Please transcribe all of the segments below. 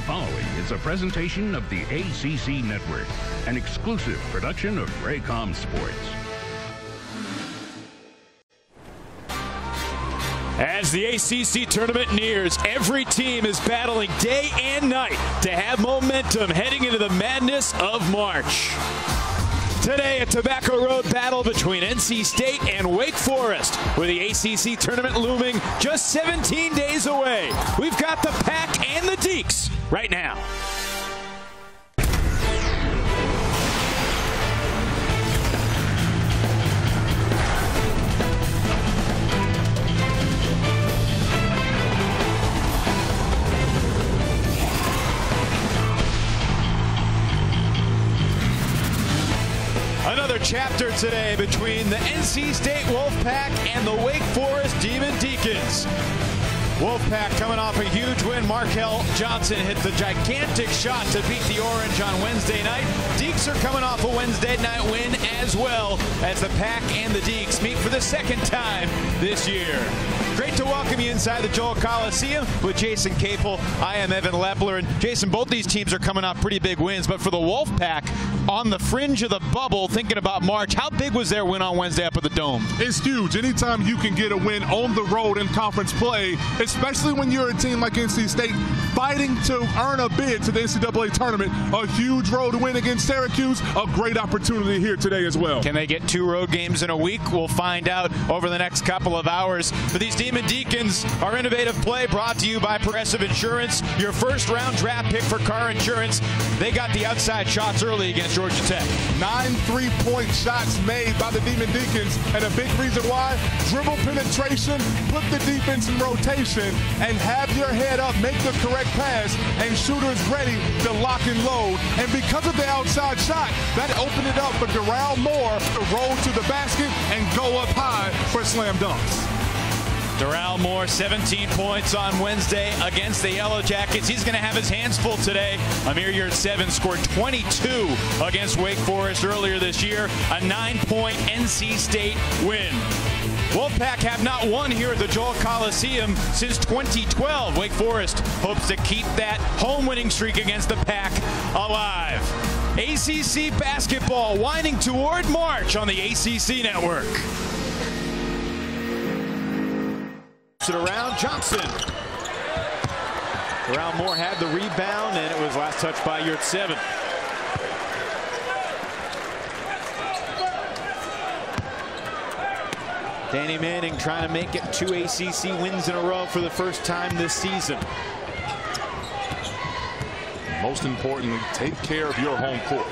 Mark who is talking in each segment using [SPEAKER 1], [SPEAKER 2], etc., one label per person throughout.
[SPEAKER 1] following is a presentation of the ACC Network, an exclusive production of Raycom Sports.
[SPEAKER 2] As the ACC tournament nears, every team is battling day and night to have momentum heading into the madness of March. Today, a Tobacco Road battle between NC State and Wake Forest, with the ACC tournament looming just 17 days away. We've got the Pack and the Deacons right now. Another chapter today between the NC State Wolfpack and the Wake Forest Demon Deacons. Wolfpack coming off a huge win. Markel Johnson hit the gigantic shot to beat the Orange on Wednesday night. Deeks are coming off a Wednesday night win as well, as the Pack and the Deeks meet for the second time this year. Great to welcome you inside the Joel Coliseum with Jason Capel. I am Evan Lepler. And Jason, both these teams are coming off pretty big wins, but for the Wolfpack, on the fringe of the bubble, thinking about March, how big was their win on Wednesday up at the Dome?
[SPEAKER 3] It's huge. Anytime you can get a win on the road in conference play, especially when you're a team like NC State fighting to earn a bid to the NCAA tournament, a huge road win against Syracuse, a great opportunity here today as well.
[SPEAKER 2] Can they get 2 road games in a week? We'll find out over the next couple of hours. For these Demon Deacons, our innovative play brought to you by Progressive Insurance, your first-round draft pick for car insurance. They got the outside shots early against Georgia Tech.
[SPEAKER 3] 9 3-point shots made by the Demon Deacons, and a big reason why: dribble penetration, put the defense in rotation, and have your head up, make the correct pass, and shooters ready to lock and load. And because of the outside shot, that opened it up for Darrell Moore to roll to the basket and go up high for slam dunks.
[SPEAKER 2] Darrell Moore, 17 points on Wednesday against the Yellow Jackets. He's going to have his hands full today. Amir Yurtseven scored 22 against Wake Forest earlier this year. A 9-point NC State win. Wolfpack have not won here at the Joel Coliseum since 2012. Wake Forest hopes to keep that home winning streak against the Pack alive. ACC basketball winding toward March on the ACC Network. It around Johnson. Darrell Moore had the rebound, and it was last touched by Yurtseven. Danny Manning trying to make it 2 ACC wins in a row for the first time this season.
[SPEAKER 3] Most importantly, take care of your home court.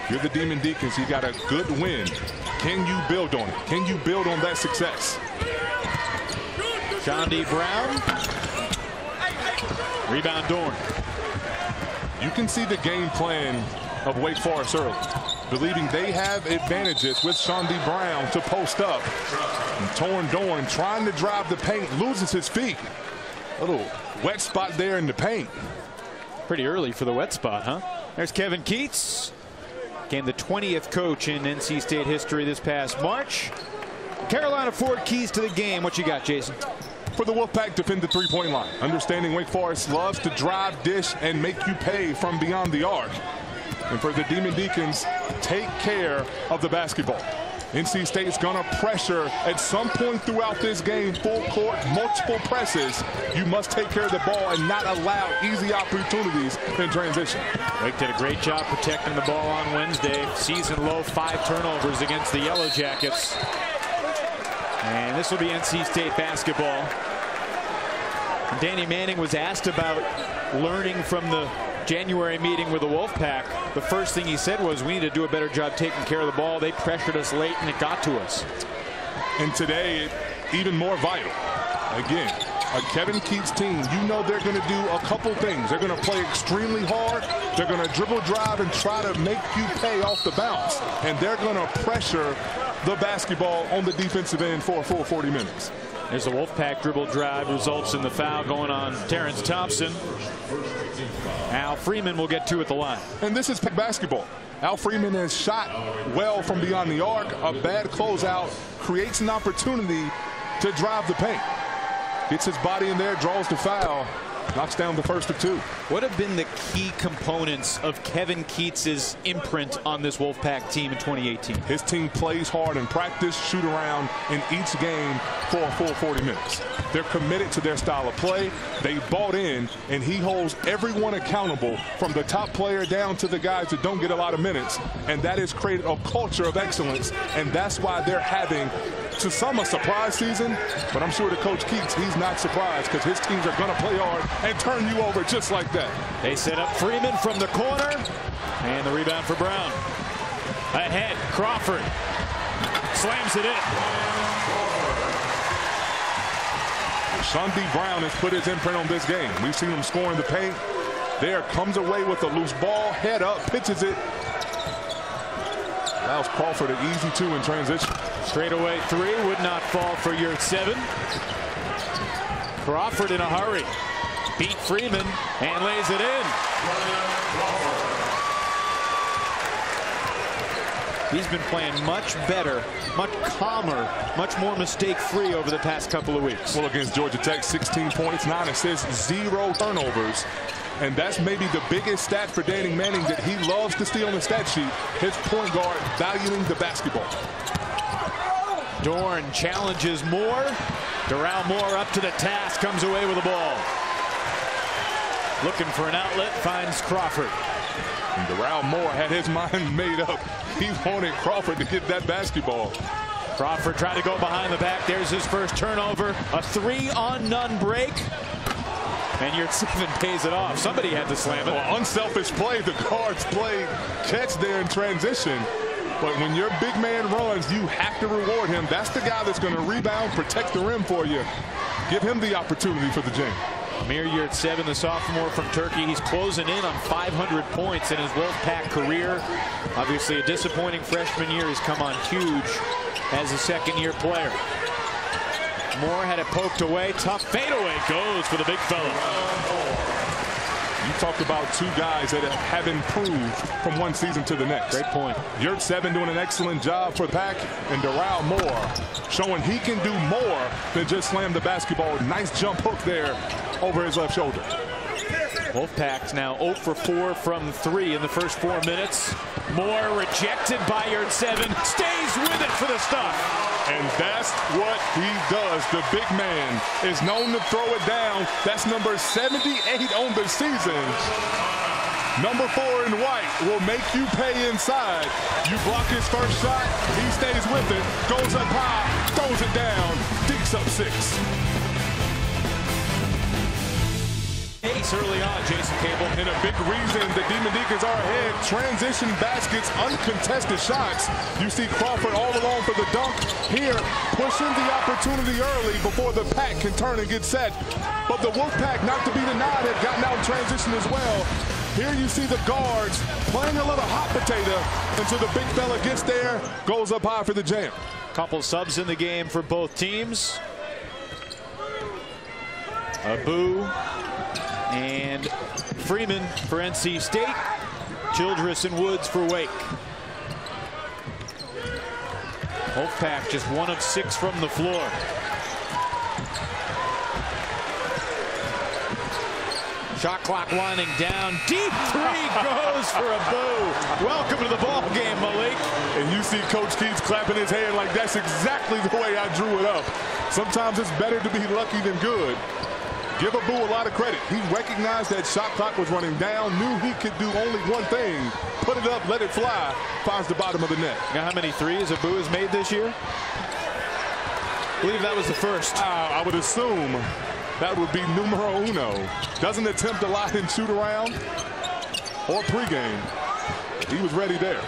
[SPEAKER 3] You're the Demon Deacons. You got a good win. Can you build on it? Can you build on that success?
[SPEAKER 2] John D. Brown. Rebound Dorn.
[SPEAKER 3] You can see the game plan of Wake Forest early, believing they have advantages with Sean D. Brown to post up. And Torn Dorn trying to drive the paint, loses his feet. A little wet spot there in the paint.
[SPEAKER 2] Pretty early for the wet spot, huh? There's Kevin Keats. Became the 20th coach in NC State history this past March. Carolina Ford keys to the game. What you got, Jason?
[SPEAKER 3] For the Wolfpack, defend the 3-point line. Understanding Wake Forest loves to drive, dish, and make you pay from beyond the arc. And for the Demon Deacons, take care of the basketball. NC State's going to pressure at some point throughout this game, full court, multiple presses. You must take care of the ball and not allow easy opportunities in transition.
[SPEAKER 2] Wake did a great job protecting the ball on Wednesday. Season low 5 turnovers against the Yellow Jackets. And this will be NC State basketball. Danny Manning was asked about learning from the January meeting with the Wolfpack. The first thing he said was, we need to do a better job taking care of the ball. They pressured us late, and it got to us.
[SPEAKER 3] And today, even more vital. Again, a Kevin Keats team, you know they're going to do a couple things. They're going to play extremely hard. They're going to dribble, drive, and try to make you pay off the bounce. And they're going to pressure the basketball on the defensive end for a full 40 minutes.
[SPEAKER 2] There's a Wolfpack dribble drive, results in the foul going on Terrence Thompson. Al Freeman will get 2 at the line.
[SPEAKER 3] And this is basketball. Al Freeman has shot well from beyond the arc. A bad closeout creates an opportunity to drive the paint. Gets his body in there, draws the foul, knocks down the first of two.
[SPEAKER 2] What have been the key components of Kevin Keats's imprint on this Wolfpack team in 2018?
[SPEAKER 3] His team plays hard in practice, shoot around in each game for a full 40 minutes. They're committed to their style of play. They bought in, and he holds everyone accountable from the top player down to the guys that don't get a lot of minutes. And that has created a culture of excellence. And that's why they're having, to some, a surprise season. But I'm sure to Coach Keats, he's not surprised because his teams are going to play hard and turn you over just like that.
[SPEAKER 2] They set up Freeman from the corner. And the rebound for Brown. Ahead, Crawford slams it in.
[SPEAKER 3] Shawnee Brown has put his imprint on this game. We've seen him score in the paint. There, comes away with a loose ball, head up, pitches it. Allows Crawford an easy two in transition.
[SPEAKER 2] Straightaway three would not fall for your 7. Crawford in a hurry. Beat Freeman and lays it in. He's been playing much better, much calmer, much more mistake-free over the past couple of weeks.
[SPEAKER 3] Well, against Georgia Tech, 16 points, 9 assists, 0 turnovers. And that's maybe the biggest stat for Danny Manning that he loves to see on the stat sheet. His point guard valuing the basketball.
[SPEAKER 2] Dorn challenges Moore. Doral Moore up to the task, comes away with the ball. Looking for an outlet, finds Crawford.
[SPEAKER 3] And Doral Moore had his mind made up. He wanted Crawford to get that basketball.
[SPEAKER 2] Crawford tried to go behind the back. There's his first turnover. A 3-on-none break. And your 7 pays it off. Somebody had to slam it.
[SPEAKER 3] Well, unselfish play. The guards played catch there in transition. But when your big man runs, you have to reward him. That's the guy that's going to rebound, protect the rim for you. Give him the opportunity for the jam.
[SPEAKER 2] Amir Yurtseven, the sophomore from Turkey, he's closing in on 500 points in his Wolfpack career. Obviously a disappointing freshman year. He's come on huge as a second-year player. Moore had it poked away. Tough fadeaway goes for the big fella.
[SPEAKER 3] You talked about two guys that have improved from one season to the next.
[SPEAKER 2] Great point.
[SPEAKER 3] Yurtseven doing an excellent job for the Pack, and Doral Moore showing he can do more than just slam the basketball. Nice jump hook there over his left shoulder.
[SPEAKER 2] Wolfpack's now 0 for 4 from 3 in the first 4 minutes. Moore rejected by Yurtseven. Stays with it for the stuff.
[SPEAKER 3] And that's what he does. The big man is known to throw it down. That's number 78 on the season. Number 4 in white will make you pay inside. You block his first shot, he stays with it, goes up high, throws it down, Deeks up 6.
[SPEAKER 2] Early on, Jason Cable.
[SPEAKER 3] And a big reason the Demon Deacons are ahead. Transition baskets, uncontested shots. You see Crawford all alone for the dunk. Here, pushing the opportunity early before the Pack can turn and get set. But the Wolfpack, not to be denied, had gotten out in transition as well. Here you see the guards playing a little hot potato until the big fella gets there, goes up high for the jam.
[SPEAKER 2] Couple subs in the game for both teams. Abu and Freeman for NC State. Childress and Woods for Wake. Wolfpack just 1 of 6 from the floor. Shot clock winding down. Deep 3 goes for Abu. Welcome to the ball game, Malik.
[SPEAKER 3] And you see Coach Keats clapping his hand like that's exactly the way I drew it up. Sometimes it's better to be lucky than good. Give Abu a lot of credit. He recognized that shot clock was running down, knew he could do only one thing. Put it up, let it fly, finds the bottom of the net.
[SPEAKER 2] Now how many threes Abu has made this year? I believe that was the first.
[SPEAKER 3] I would assume that would be numero uno. Doesn't attempt a lot in shoot around or pregame. He was ready there.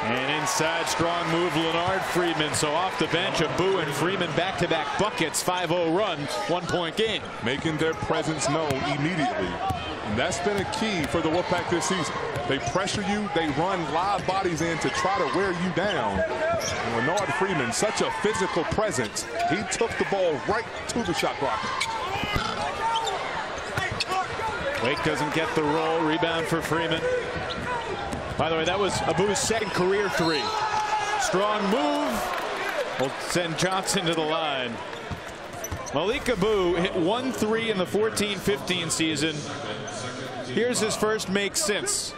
[SPEAKER 2] And inside, strong move, Leonard Freeman. So off the bench, Abu and Freeman back-to-back buckets, 5-0 run, 1-point game.
[SPEAKER 3] Making their presence known immediately. And that's been a key for the Wolfpack this season. They pressure you, they run live bodies in to try to wear you down. And Leonard Freeman, such a physical presence. He took the ball right to the shot clock.
[SPEAKER 2] Wake doesn't get the roll, rebound for Freeman. By the way, that was Abu's second career 3. Strong move. Will send Johnson to the line. Malik Abu hit 1 3 in the 14-15 season. Here's his first make since.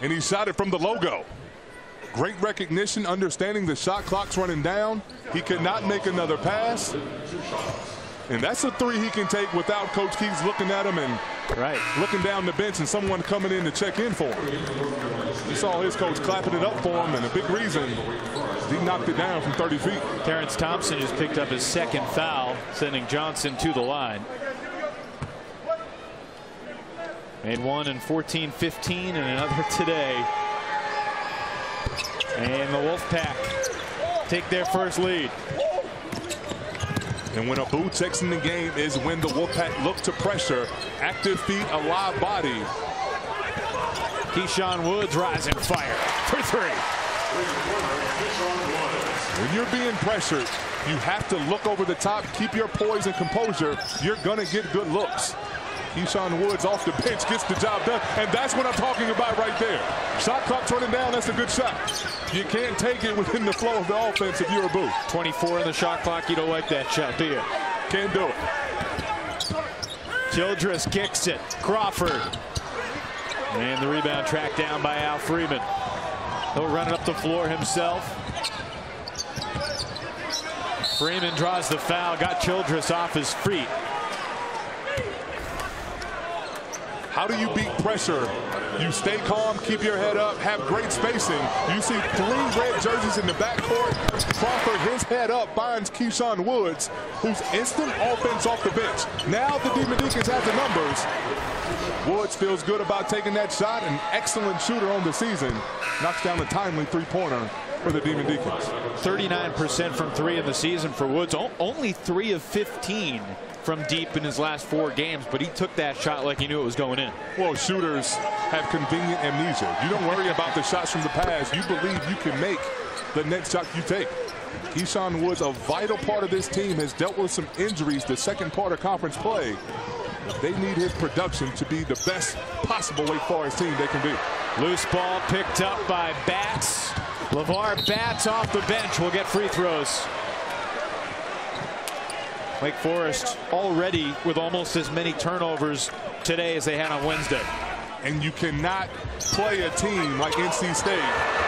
[SPEAKER 3] And he shot it from the logo. Great recognition, understanding the shot clock's running down. He could not make another pass. And that's a 3 he can take without Coach Keys looking at him and looking down the bench and someone coming in to check in for him. He saw his coach clapping it up for him, and a big reason he knocked it down from 30 feet.
[SPEAKER 2] Terrence Thompson just picked up his second foul, sending Johnson to the line. Made one in 14-15 and another today. And the Wolfpack take their first lead.
[SPEAKER 3] And when Abu checks in the game is when the Wolfpack look to pressure. Active feet, a live body.
[SPEAKER 2] Keyshawn Woods rising fire for 3.
[SPEAKER 3] When you're being pressured, you have to look over the top, keep your poise and composure. You're going to get good looks. Keyshawn Woods off the bench gets the job done, and that's what I'm talking about right there. Shot clock turning down, that's a good shot. You can't take it within the flow of the offense if you're Abu.
[SPEAKER 2] 24 in the shot clock, you don't like that shot, do you?
[SPEAKER 3] Can't do it.
[SPEAKER 2] Childress kicks it. Crawford. And the rebound tracked down by Al Freeman. He'll run it up the floor himself. Freeman draws the foul, got Childress off his feet.
[SPEAKER 3] How do you beat pressure? You stay calm, keep your head up, have great spacing. You see 3 red jerseys in the backcourt. Crawford, his head up, finds Keyshawn Woods, who's instant offense off the bench. Now the Demon Deacons have the numbers. Woods feels good about taking that shot. An excellent shooter on the season. Knocks down a timely 3-pointer for the Demon Deacons.
[SPEAKER 2] 39% from 3 in the season for Woods. Only 3 of 15 from deep in his last 4 games, but he took that shot like he knew it was going in.
[SPEAKER 3] Well, shooters have convenient amnesia. You don't worry about the shots from the past. You believe you can make the next shot you take. Keyshawn Woods, a vital part of this team, has dealt with some injuries the second part of conference play. They need his production to be the best possible Wake Forest team they can be.
[SPEAKER 2] Loose ball picked up by Batts. LeVar Batts off the bench will get free throws. Wake Forest already with almost as many turnovers today as they had on Wednesday.
[SPEAKER 3] And you cannot play a team like NC State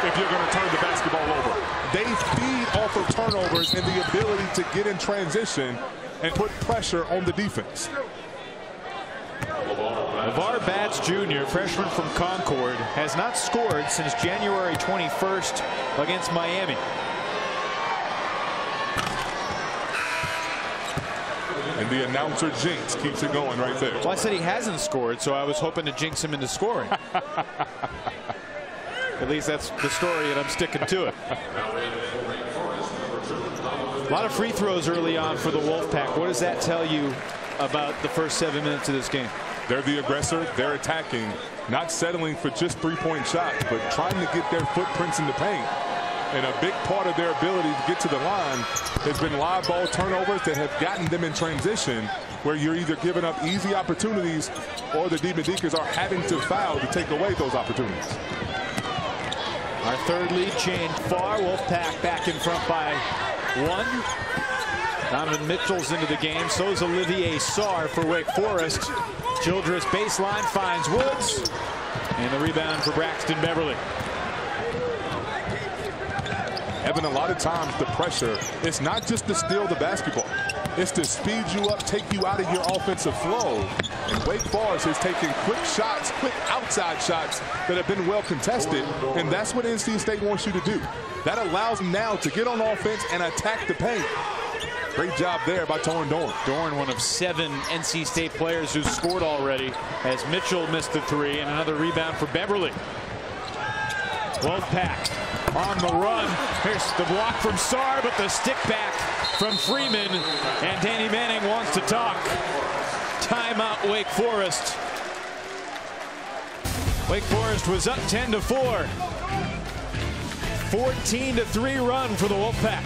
[SPEAKER 3] if you're going to turn the basketball over. They feed off of turnovers and the ability to get in transition and put pressure on the defense.
[SPEAKER 2] LeVar Batts Jr., freshman from Concord, has not scored since January 21st against Miami.
[SPEAKER 3] And the announcer jinx keeps it going right there.
[SPEAKER 2] Well, I said he hasn't scored, so I was hoping to jinx him into scoring. At least that's the story, and I'm sticking to it. A lot of free throws early on for the Wolfpack. What does that tell you about the first 7 minutes of this game?
[SPEAKER 3] They're the aggressor. They're attacking, not settling for just 3-point shots, but trying to get their footprints in the paint. And a big part of their ability to get to the line has been live ball turnovers that have gotten them in transition, where you're either giving up easy opportunities or the Demon Deacons are having to foul to take away those opportunities.
[SPEAKER 2] Our third lead changed far. Wolfpack back in front by 1. Donovan Mitchell's into the game. So is Olivier Sarr for Wake Forest. Childress baseline finds Woods. And the rebound for Braxton Beverly.
[SPEAKER 3] Evan, a lot of times the pressure, it's not just to steal the basketball. It's to speed you up, take you out of your offensive flow. And Wake Forest is taking quick shots, quick outside shots that have been well contested. And that's what NC State wants you to do. That allows them now to get on offense and attack the paint. Great job there by Torin Dorn.
[SPEAKER 2] Dorn, one of 7 NC State players who scored already, as Mitchell missed the 3, and another rebound for Beverly. Wolfpack on the run. Here's the block from Sarr, but the stick back from Freeman. And Danny Manning wants to talk. Timeout, Wake Forest. Wake Forest was up 10-4. 14-3 run for the Wolfpack.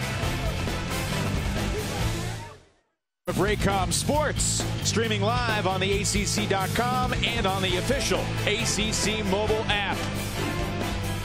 [SPEAKER 2] Of Raycom Sports, streaming live on the ACC.com and on the official ACC mobile app.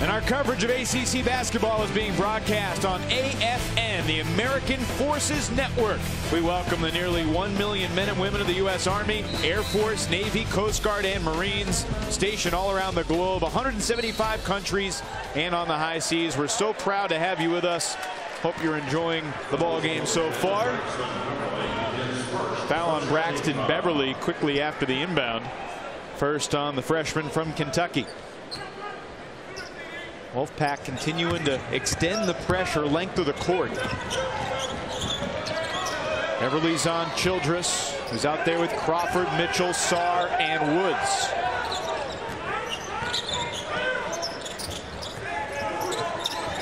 [SPEAKER 2] And our coverage of ACC basketball is being broadcast on AFN, the American Forces Network. We welcome the nearly 1 million men and women of the U.S. Army, Air Force, Navy, Coast Guard, and Marines stationed all around the globe, 175 countries, and on the high seas. We're so proud to have you with us. Hope you're enjoying the ball game so far. Foul on Braxton Beverly quickly after the inbound. First on the freshman from Kentucky. Wolfpack continuing to extend the pressure length of the court. Beverly's on Childress, who's out there with Crawford, Mitchell, Sarr, and Woods.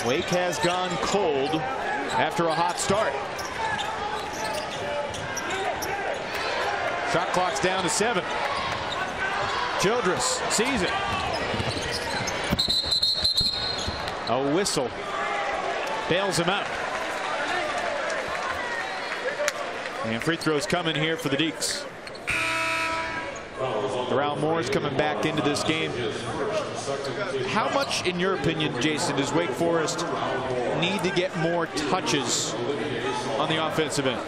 [SPEAKER 2] Wake has gone cold after a hot start. Shot clock's down to 7. Childress sees it. A whistle bails him out. And free throws coming here for the Deeks. Darrell Moore's coming back into this game. How much, in your opinion, Jason, does Wake Forest need to get more touches on the offensive end?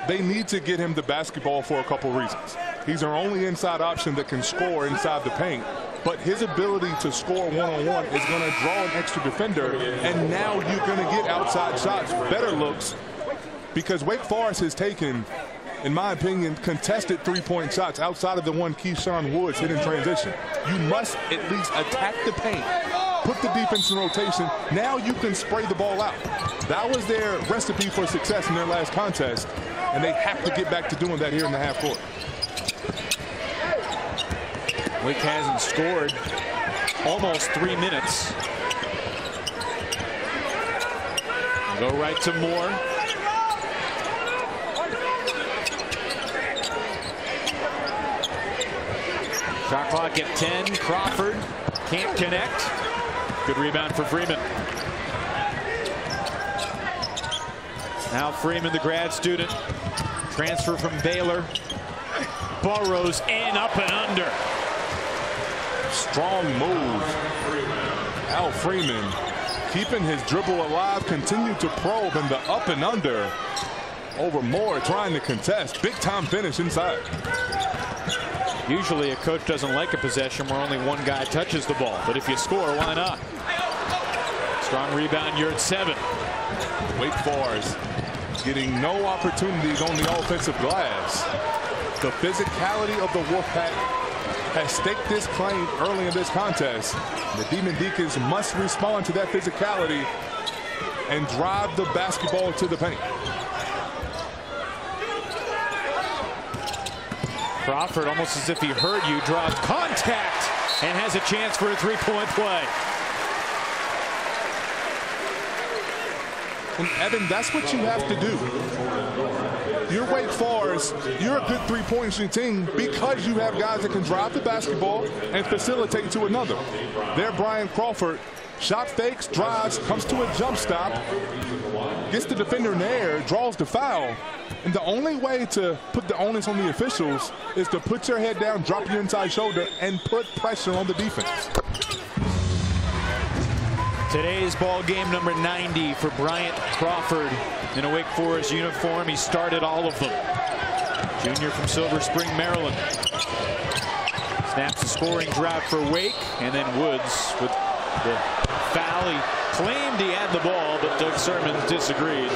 [SPEAKER 3] They need to get him the basketball for a couple reasons. He's our only inside option that can score inside the paint. But his ability to score one-on-one is going to draw an extra defender. And now you're going to get outside shots, better looks, because Wake Forest has taken, in my opinion, contested three-point shots outside of the one Keyshawn Woods hit in transition. You must at least attack the paint, put the defense in rotation. Now you can spray the ball out. That was their recipe for success in their last contest, and they have to get back to doing that here in the half court.
[SPEAKER 2] Wake hasn't scored almost 3 minutes. Go right to Moore. Shot clock at 10. Crawford can't connect. Good rebound for Freeman. Now Freeman, the grad student, transfer from Baylor, burrows in, up and under.
[SPEAKER 3] Strong move. Al Freeman keeping his dribble alive, continued to probe in the up and under over Moore, trying to contest. Big time finish inside.
[SPEAKER 2] Usually a coach doesn't like a possession where only one guy touches the ball, but if you score, why not? Strong rebound, you're at 7.
[SPEAKER 3] Wake Forest getting no opportunities on the offensive glass. The physicality of the Wolfpack has staked this claim early in this contest. The Demon Deacons must respond to that physicality and drive the basketball to the paint.
[SPEAKER 2] Crawford, almost as if he heard you, draws contact and has a chance for a three-point play.
[SPEAKER 3] And Evan, that's what you have to do. You're Wake Forest. You're a good three-point shooting team because you have guys that can drive the basketball and facilitate to another. There, Brian Crawford, shot fakes, drives, comes to a jump stop, gets the defender in the air, draws the foul. And the only way to put the onus on the officials is to put your head down, drop your inside shoulder, and put pressure on the defense.
[SPEAKER 2] Today's ball game number 90 for Bryant Crawford in a Wake Forest uniform. He started all of them. Junior from Silver Spring, Maryland. Snaps a scoring drive for Wake, and then Woods with the foul. He claimed he had the ball, but Doug Sermons disagreed.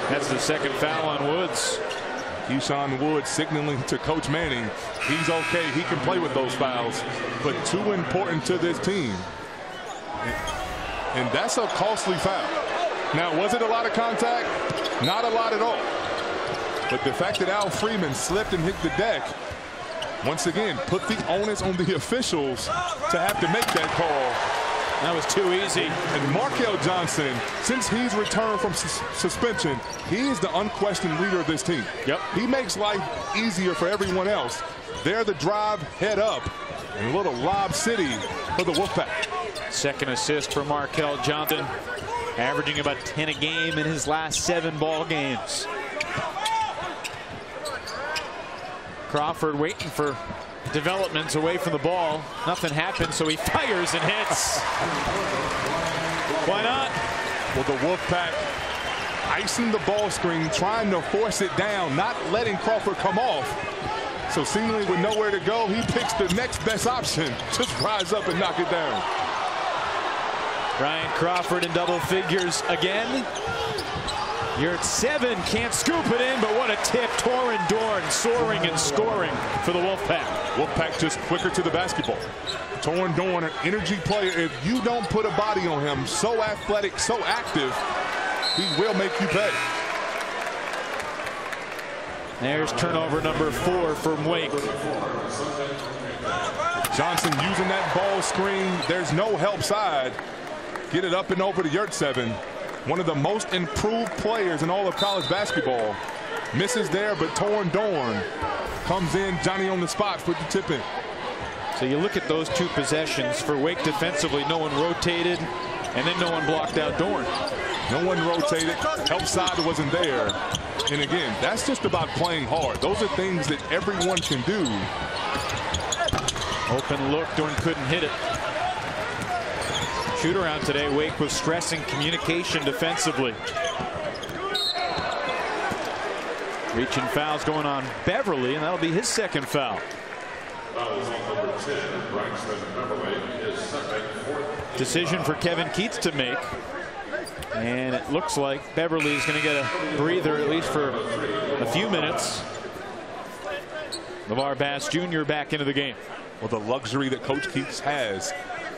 [SPEAKER 2] That's the second foul on Woods.
[SPEAKER 3] Keyshawn Woods signaling to Coach Manning he's okay, he can play with those fouls, but too important to this team. And that's a costly foul. Now, was it a lot of contact? Not a lot at all. But the fact that Al Freeman slipped and hit the deck, once again, put the onus on the officials to have to make that call.
[SPEAKER 2] That was too easy.
[SPEAKER 3] And Markel Johnson, since he's returned from suspension, he is the unquestioned leader of this team.
[SPEAKER 2] Yep.
[SPEAKER 3] He makes life easier for everyone else. They're the drive, head up, and a little lob city for the Wolfpack.
[SPEAKER 2] Second assist for Markel Johnson, averaging about 10 a game in his last 7 ball games. Crawford waiting for developments away from the ball. Nothing happened, so he fires and hits. Why not?
[SPEAKER 3] Well, the Wolfpack icing the ball screen, trying to force it down, not letting Crawford come off. So seemingly with nowhere to go, he picks the next best option. Just rise up and knock it down.
[SPEAKER 2] Ryan Crawford in double figures again. You're at 7, can't scoop it in, but what a tip. Torin Dorn soaring and scoring for the Wolfpack.
[SPEAKER 3] Wolfpack just quicker to the basketball. Torin Dorn, an energy player. If you don't put a body on him, so athletic, so active, he will make you pay.
[SPEAKER 2] There's turnover number 4 from Wake.
[SPEAKER 3] Johnson using that ball screen. There's no help side. Get it up and over to Yurtseven. One of the most improved players in all of college basketball. Misses there, but Torin Dorn comes in, Johnny on the spot, put the tip in.
[SPEAKER 2] So you look at those 2 possessions for Wake defensively. No one rotated, and then no one blocked out Dorn.
[SPEAKER 3] No one rotated. Help side wasn't there. And again, that's just about playing hard. Those are things that everyone can do.
[SPEAKER 2] Open look, Dorn couldn't hit it. Shoot around today, Wake was stressing communication defensively. Reaching fouls going on Beverly, and that'll be his 2nd foul. Decision for Kevin Keats to make. And it looks like Beverly is going to get a breather, at least for a few minutes. LeVar Bass Jr. back into the game.
[SPEAKER 3] Well, the luxury that Coach Keats has.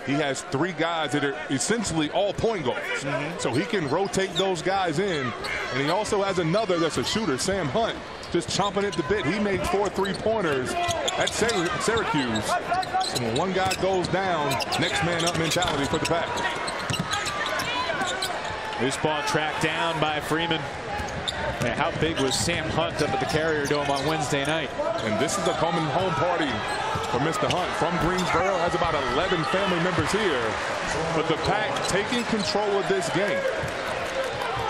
[SPEAKER 3] He has 3 guys that are essentially all point guards. So he can rotate those guys in. And he also has another that's a shooter, Sam Hunt, just chomping at the bit. He made 4 3-pointers at Syracuse. So when one guy goes down, next man up mentality for the Pack.
[SPEAKER 2] Loose ball tracked down by Freeman. Man, how big was Sam Hunt up at the Carrier Dome on Wednesday night?
[SPEAKER 3] And this is a coming home party for Mr. Hunt from Greensboro. Has about 11 family members here. But the Pack taking control of this game.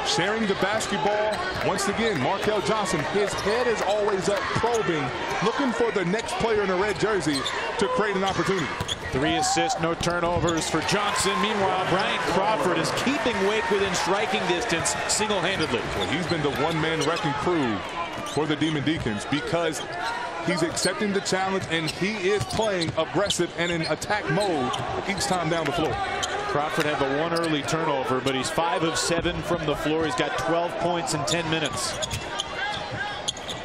[SPEAKER 3] Sharing the basketball. Once again, Markel Johnson, his head is always up, probing, looking for the next player in a red jersey to create an opportunity.
[SPEAKER 2] 3 assists, no turnovers for Johnson. Meanwhile, Brian Crawford is keeping Wake within striking distance single-handedly.
[SPEAKER 3] Well, he's been the one-man wrecking crew for the Demon Deacons because he's accepting the challenge and he is playing aggressive and in attack mode each time down the floor.
[SPEAKER 2] Crawford had the 1 early turnover, but he's 5 of 7 from the floor. He's got 12 points in 10 minutes.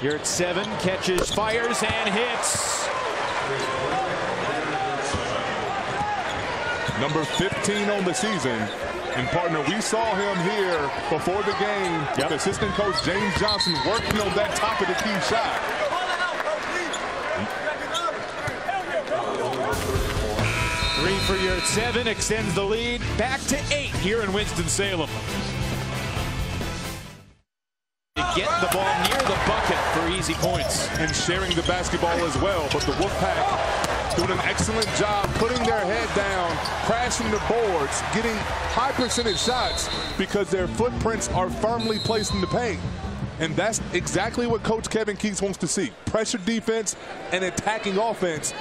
[SPEAKER 2] You're at 7, catches, fires, and hits.
[SPEAKER 3] Number 15 on the season. And partner, we saw him here before the game with assistant coach James Johnson working on that top of the key shot.
[SPEAKER 2] Three for Yurtseven, extends the lead back to 8 here in Winston-Salem. Get the ball near the bucket for easy points.
[SPEAKER 3] And sharing the basketball as well. But the Wolfpack doing an excellent job putting their head down, crashing the boards, getting high percentage shots because their footprints are firmly placed in the paint. And that's exactly what Coach Kevin Keats wants to see. Pressure defense and attacking offense.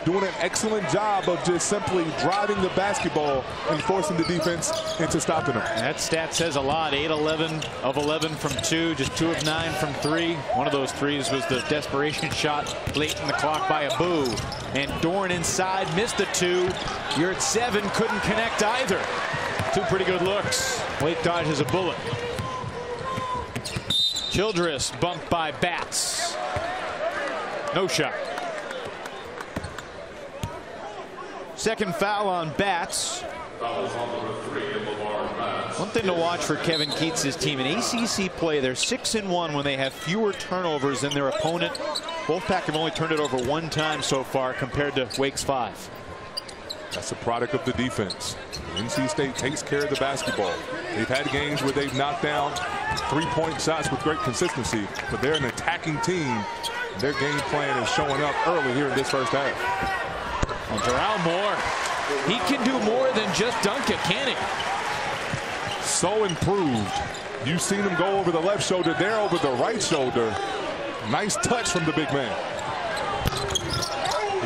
[SPEAKER 3] Doing an excellent job of just simply driving the basketball and forcing the defense into stopping them.
[SPEAKER 2] That stat says a lot. 8-11 of 11 from 2, just 2 of 9 from 3. One of those threes was the desperation shot late in the clock by Abu. And Dorn inside missed the 2. You're at 7, couldn't connect either. 2 pretty good looks. Wake dodges a bullet. Childress bumped by Batts. No shot. Second foul on Batts. One thing to watch for Kevin Keats' team in ACC play, they're 6-1 when they have fewer turnovers than their opponent. Wolfpack have only turned it over 1 time so far compared to Wake's 5.
[SPEAKER 3] That's a product of the defense. NC State takes care of the basketball. They've had games where they've knocked down 3-point shots with great consistency, but they're an attacking team. Their game plan is showing up early here in this first half.
[SPEAKER 2] And Terrell Moore, he can do more than just dunk it, can he?
[SPEAKER 3] So improved. You've seen him go over the left shoulder, there over the right shoulder. Nice touch from the big man.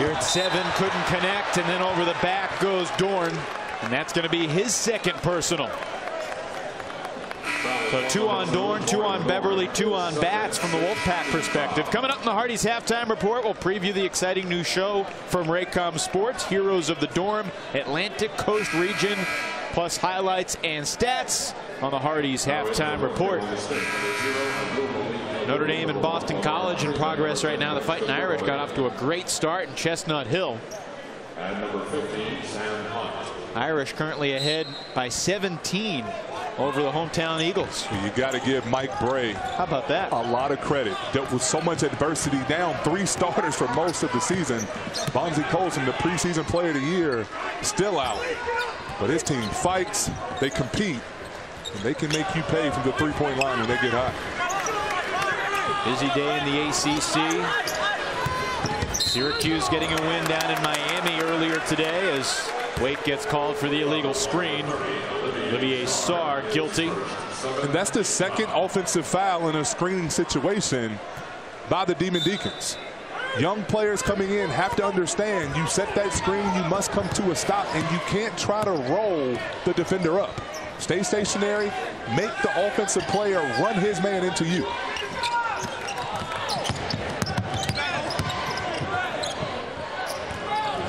[SPEAKER 2] Here at 7, couldn't connect, and then over the back goes Dorn, and that's going to be his second personal. So 2 on Dorn, 2 on Beverly, 2 on Bats from the Wolfpack perspective. Coming up in the Hardy's halftime report, we'll preview the exciting new show from Raycom Sports, Heroes of the Dorm, Atlantic Coast region, plus highlights and stats on the Hardy's halftime report. Notre Dame and Boston College in progress right now. The Fighting Irish got off to a great start in Chestnut Hill. Irish currently ahead by 17 over the hometown Eagles.
[SPEAKER 3] You got to give Mike Bray
[SPEAKER 2] how about that?
[SPEAKER 3] A lot of credit. Dealt with so much adversity, down 3 starters for most of the season. Bonzie Colson, the preseason player of the year, still out. But his team fights, they compete, and they can make you pay from the 3-point line when they get hot.
[SPEAKER 2] Busy day in the ACC. Syracuse getting a win down in Miami earlier today as Wake gets called for the illegal screen. Olivier Sarr guilty.
[SPEAKER 3] And that's the second offensive foul in a screening situation by the Demon Deacons. Young players coming in have to understand you set that screen, you must come to a stop, and you can't try to roll the defender up. Stay stationary, make the offensive player run his man into you.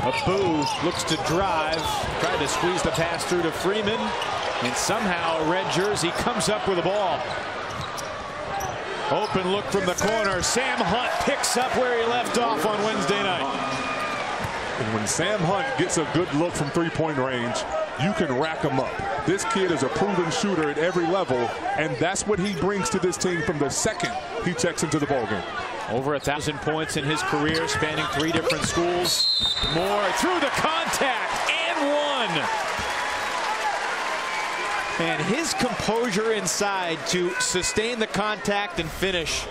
[SPEAKER 2] Abu looks to drive, tried to squeeze the pass through to Freeman, and somehow a red jersey comes up with the ball. Open look from the corner. Sam Hunt picks up where he left off on Wednesday night.
[SPEAKER 3] And when Sam Hunt gets a good look from 3-point range, you can rack him up. This kid is a proven shooter at every level, and that's what he brings to this team from the second he checks into the ballgame.
[SPEAKER 2] Over 1,000 points in his career, spanning 3 different schools. Moore through the contact and 1. And his composure inside to sustain the contact and finish.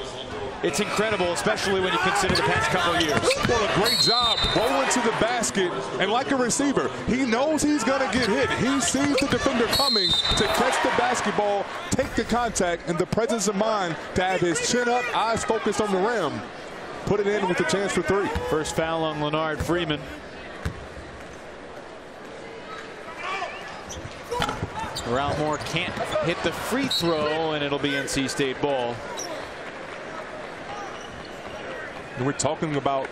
[SPEAKER 2] It's incredible, especially when you consider the past couple of years.
[SPEAKER 3] Well, a great job rolling to the basket, and like a receiver, he knows he's going to get hit. He sees the defender coming to catch the basketball, take the contact, and the presence of mind to have his chin up, eyes focused on the rim, put it in with a chance for 3.
[SPEAKER 2] First foul on Leonard Freeman. Moore can't hit the free throw, and it'll be NC State ball.
[SPEAKER 3] And we're talking about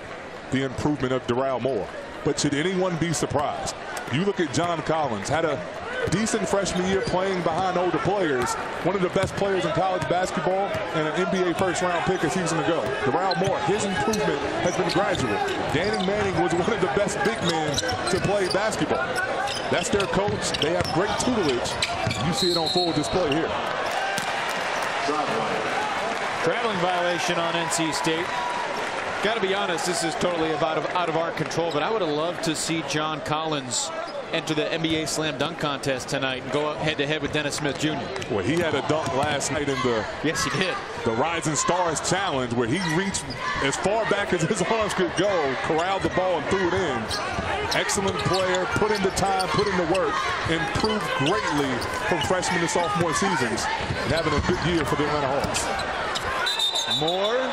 [SPEAKER 3] the improvement of Darrell Moore. But should anyone be surprised? You look at John Collins, had a decent freshman year playing behind older players, one of the best players in college basketball, and an NBA first-round pick a season ago. Darrell Moore, his improvement has been gradual. Danny Manning was one of the best big men to play basketball. That's their coach. They have great tutelage. You see it on full display here.
[SPEAKER 2] Traveling violation on NC State. Got to be honest, this is totally out of our control, but I would have loved to see John Collins enter the NBA Slam Dunk Contest tonight and go head-to-head with Dennis Smith Jr.
[SPEAKER 3] Well, he had a dunk last night in the
[SPEAKER 2] yes, he did.
[SPEAKER 3] The Rising Stars Challenge, where he reached as far back as his arms could go, corralled the ball and threw it in. Excellent player, put in the time, put in the work, improved greatly from freshman to sophomore seasons, and having a good year for the Atlanta Hawks.
[SPEAKER 2] Moore.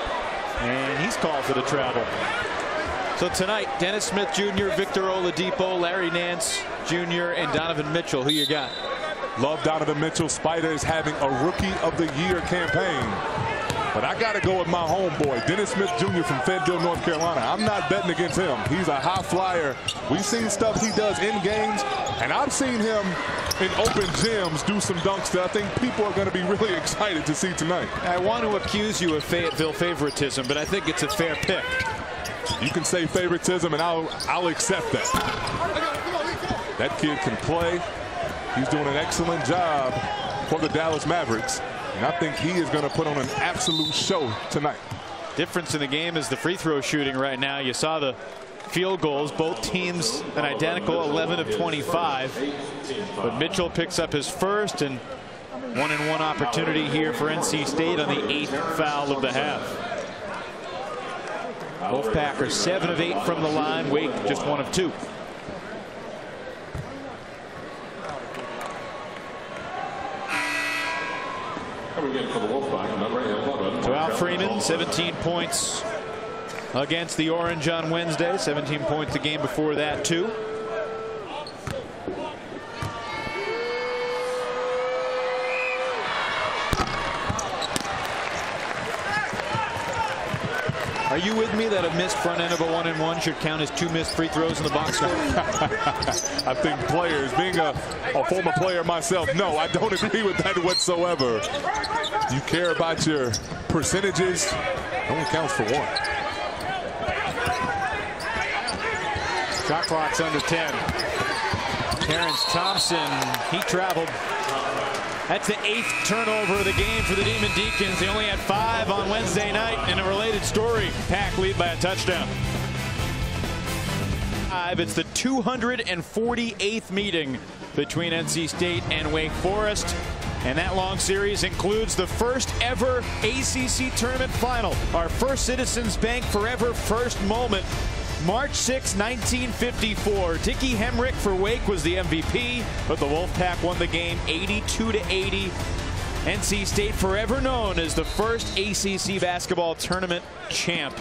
[SPEAKER 2] And he's called for the travel. So tonight, Dennis Smith Jr., Victor Oladipo, Larry Nance Jr., and Donovan Mitchell. Who you got?
[SPEAKER 3] Love Donovan Mitchell. Spider is having a Rookie of the Year campaign. But I got to go with my homeboy, Dennis Smith Jr. from Fayetteville, North Carolina. I'm not betting against him. He's a high flyer. We've seen stuff he does in games, and I've seen him in open gyms do some dunks that I think people are going to be really excited to see tonight.
[SPEAKER 2] I want to accuse you of Fayetteville favoritism, but I think it's a fair pick.
[SPEAKER 3] You can say favoritism, and I'll accept that. That kid can play. He's doing an excellent job for the Dallas Mavericks, and I think he is going to put on an absolute show tonight.
[SPEAKER 2] Difference in the game is the free throw shooting right now. You saw the field goals, both teams an identical 11 of 25, but Mitchell picks up his first, and 1-and-1 opportunity here for NC State on the 8th foul of the half. Wolfpack are 7 of 8 from the line. Wake just 1 of 2. So Al Freeman, 17 points against the Orange on Wednesday. 17 points the game before that, too. Are you with me that a missed front end of a 1-and-1 should count as 2 missed free throws in the box score?
[SPEAKER 3] I think players, being a former player myself, no, I don't agree with that whatsoever. You care about your percentages, it only counts for 1.
[SPEAKER 2] Shot clock's under 10. Terrence Thompson, he traveled. That's the 8th turnover of the game for the Demon Deacons. They only had 5 on Wednesday night. In a related story, Pack lead by a touchdown. It's the 248th meeting between NC State and Wake Forest. And that long series includes the first ever ACC tournament final. Our First Citizens Bank Forever first moment. March 6, 1954. Dickie Hemrick for Wake was the MVP, but the Wolfpack won the game 82-80. NC State forever known as the first ACC basketball tournament champ.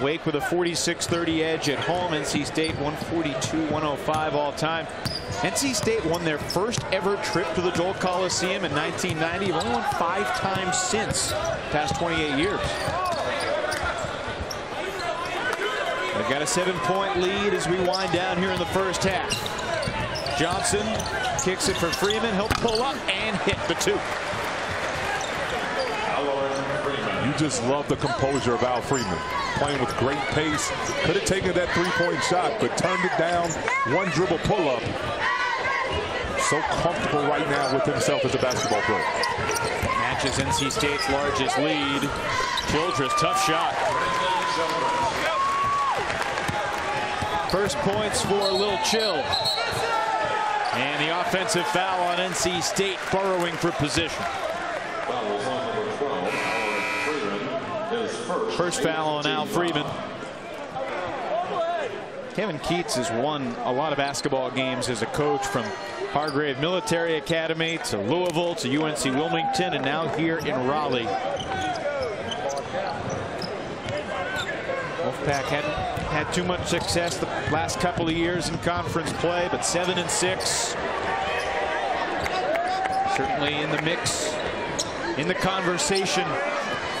[SPEAKER 2] Wake with a 46-30 edge at home. NC State 142-105 all time. NC State won their first ever trip to the Joel Coliseum in 1990. They've only won 5 times since, past 28 years. They've got a 7-point lead as we wind down here in the first half. Johnson kicks it for Freeman. He'll pull up and hit the 2.
[SPEAKER 3] You just love the composure of Al Freeman. Playing with great pace. Could have taken that 3-point shot, but turned it down. 1 dribble pull-up. So comfortable right now with himself as a basketball player.
[SPEAKER 2] Matches NC State's largest lead. Childress, tough shot. First points for Lil Chill. And the offensive foul on NC State, burrowing for position. First foul on Al Freeman. Kevin Keats has won a lot of basketball games as a coach, from Hargrave Military Academy to Louisville to UNC Wilmington, and now here in Raleigh. Wolfpack hadn't had too much success the last couple of years in conference play, but 7-6. Certainly in the mix, in the conversation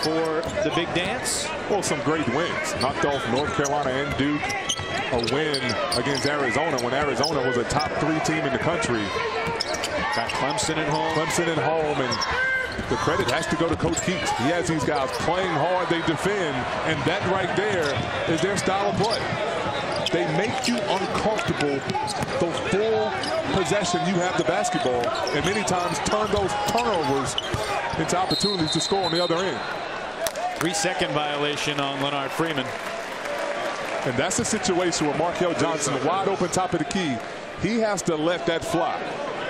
[SPEAKER 2] for the big dance.
[SPEAKER 3] Well, some great wins. Knocked off North Carolina and Duke. A win against Arizona when Arizona was a top 3 team in the country.
[SPEAKER 2] Got Clemson at home.
[SPEAKER 3] Clemson at home, and the credit has to go to Coach Keats. He has these guys playing hard, they defend, and that right there is their style of play. They make you uncomfortable the full possession you have the basketball, and many times turn those turnovers into opportunities to score on the other end.
[SPEAKER 2] 3-second violation on Leonard Freeman.
[SPEAKER 3] And that's a situation where Markel Johnson, wide open top of the key, he has to let that fly.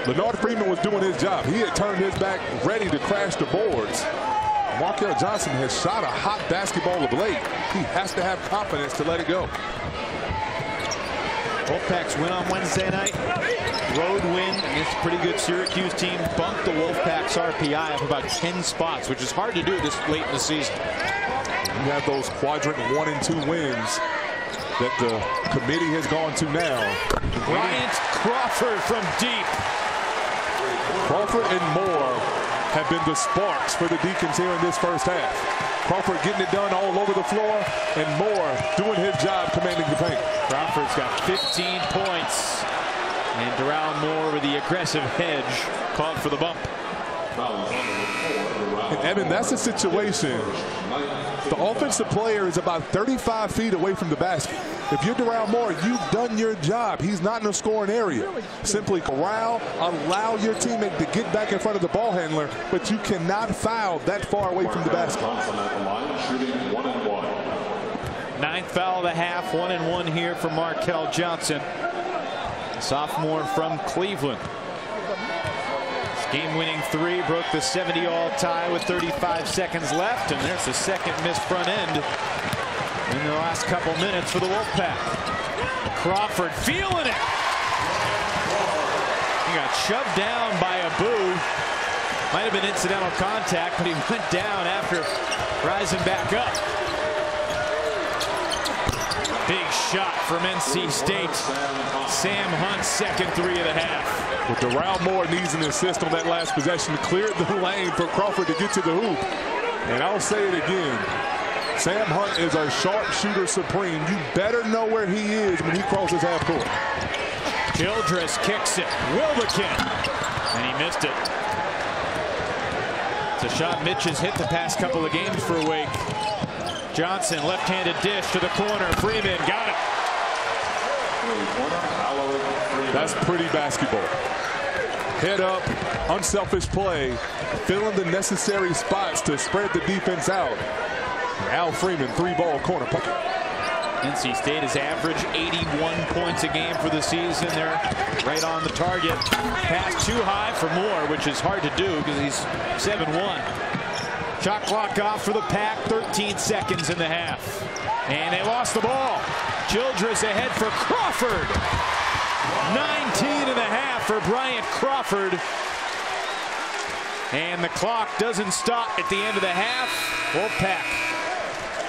[SPEAKER 3] Leonard Freeman was doing his job. He had turned his back, ready to crash the boards. Markel Johnson has shot a hot basketball of late. He has to have confidence to let it go.
[SPEAKER 2] Wolfpack's win on Wednesday night. Road win against a pretty good Syracuse team. Bumped the Wolfpack's RPI up about 10 spots, which is hard to do this late in the season.
[SPEAKER 3] You have those quadrant 1 and 2 wins that the committee has gone to now.
[SPEAKER 2] Bryant Crawford from deep.
[SPEAKER 3] Crawford and Moore have been the sparks for the Deacons here in this first half. Crawford getting it done all over the floor, and Moore doing his job commanding the paint.
[SPEAKER 2] Crawford's got 15 points. And Darrell Moore with the aggressive hedge called for the bump.
[SPEAKER 3] And Evan, that's a situation. The offensive player is about 35 feet away from the basket. If you're Darrell Moore, you've done your job. He's not in the scoring area. Simply corral, allow your teammate to get back in front of the ball handler, but you cannot foul that far away from the basket.
[SPEAKER 2] 9th foul of the half, 1-and-1 here for Markel Johnson, sophomore from Cleveland. Game-winning 3 broke the 70-all tie with 35 seconds left, and there's the second missed front end in the last couple minutes for the Wolfpack. Crawford feeling it. He got shoved down by Abu. Might have been incidental contact, but he went down after rising back up. Big shot from NC State. Sam Hunt's second three of the half.
[SPEAKER 3] But Darrell Moore needs an assist on that last possession to clear the lane for Crawford to get to the hoop. And I'll say it again. Sam Hunt is a sharpshooter supreme. You better know where he is when he crosses half court.
[SPEAKER 2] Childress kicks it. Wilbekin. And he missed it. It's a shot Mitch has hit the past couple of games for Wake. Johnson, left-handed dish to the corner. Freeman got it.
[SPEAKER 3] That's pretty basketball. Head up, unselfish play, filling the necessary spots to spread the defense out. Al Freeman, three-ball corner bucket.
[SPEAKER 2] NC State has averaged 81 points a game for the season. They're right on the target. Pass too high for Moore, which is hard to do because he's 7-1. Shot clock off for the Pack, 13 seconds in the half. And they lost the ball. Childress ahead for Crawford. 19 and a half for Bryant Crawford. And the clock doesn't stop at the end of the half. Wolfpack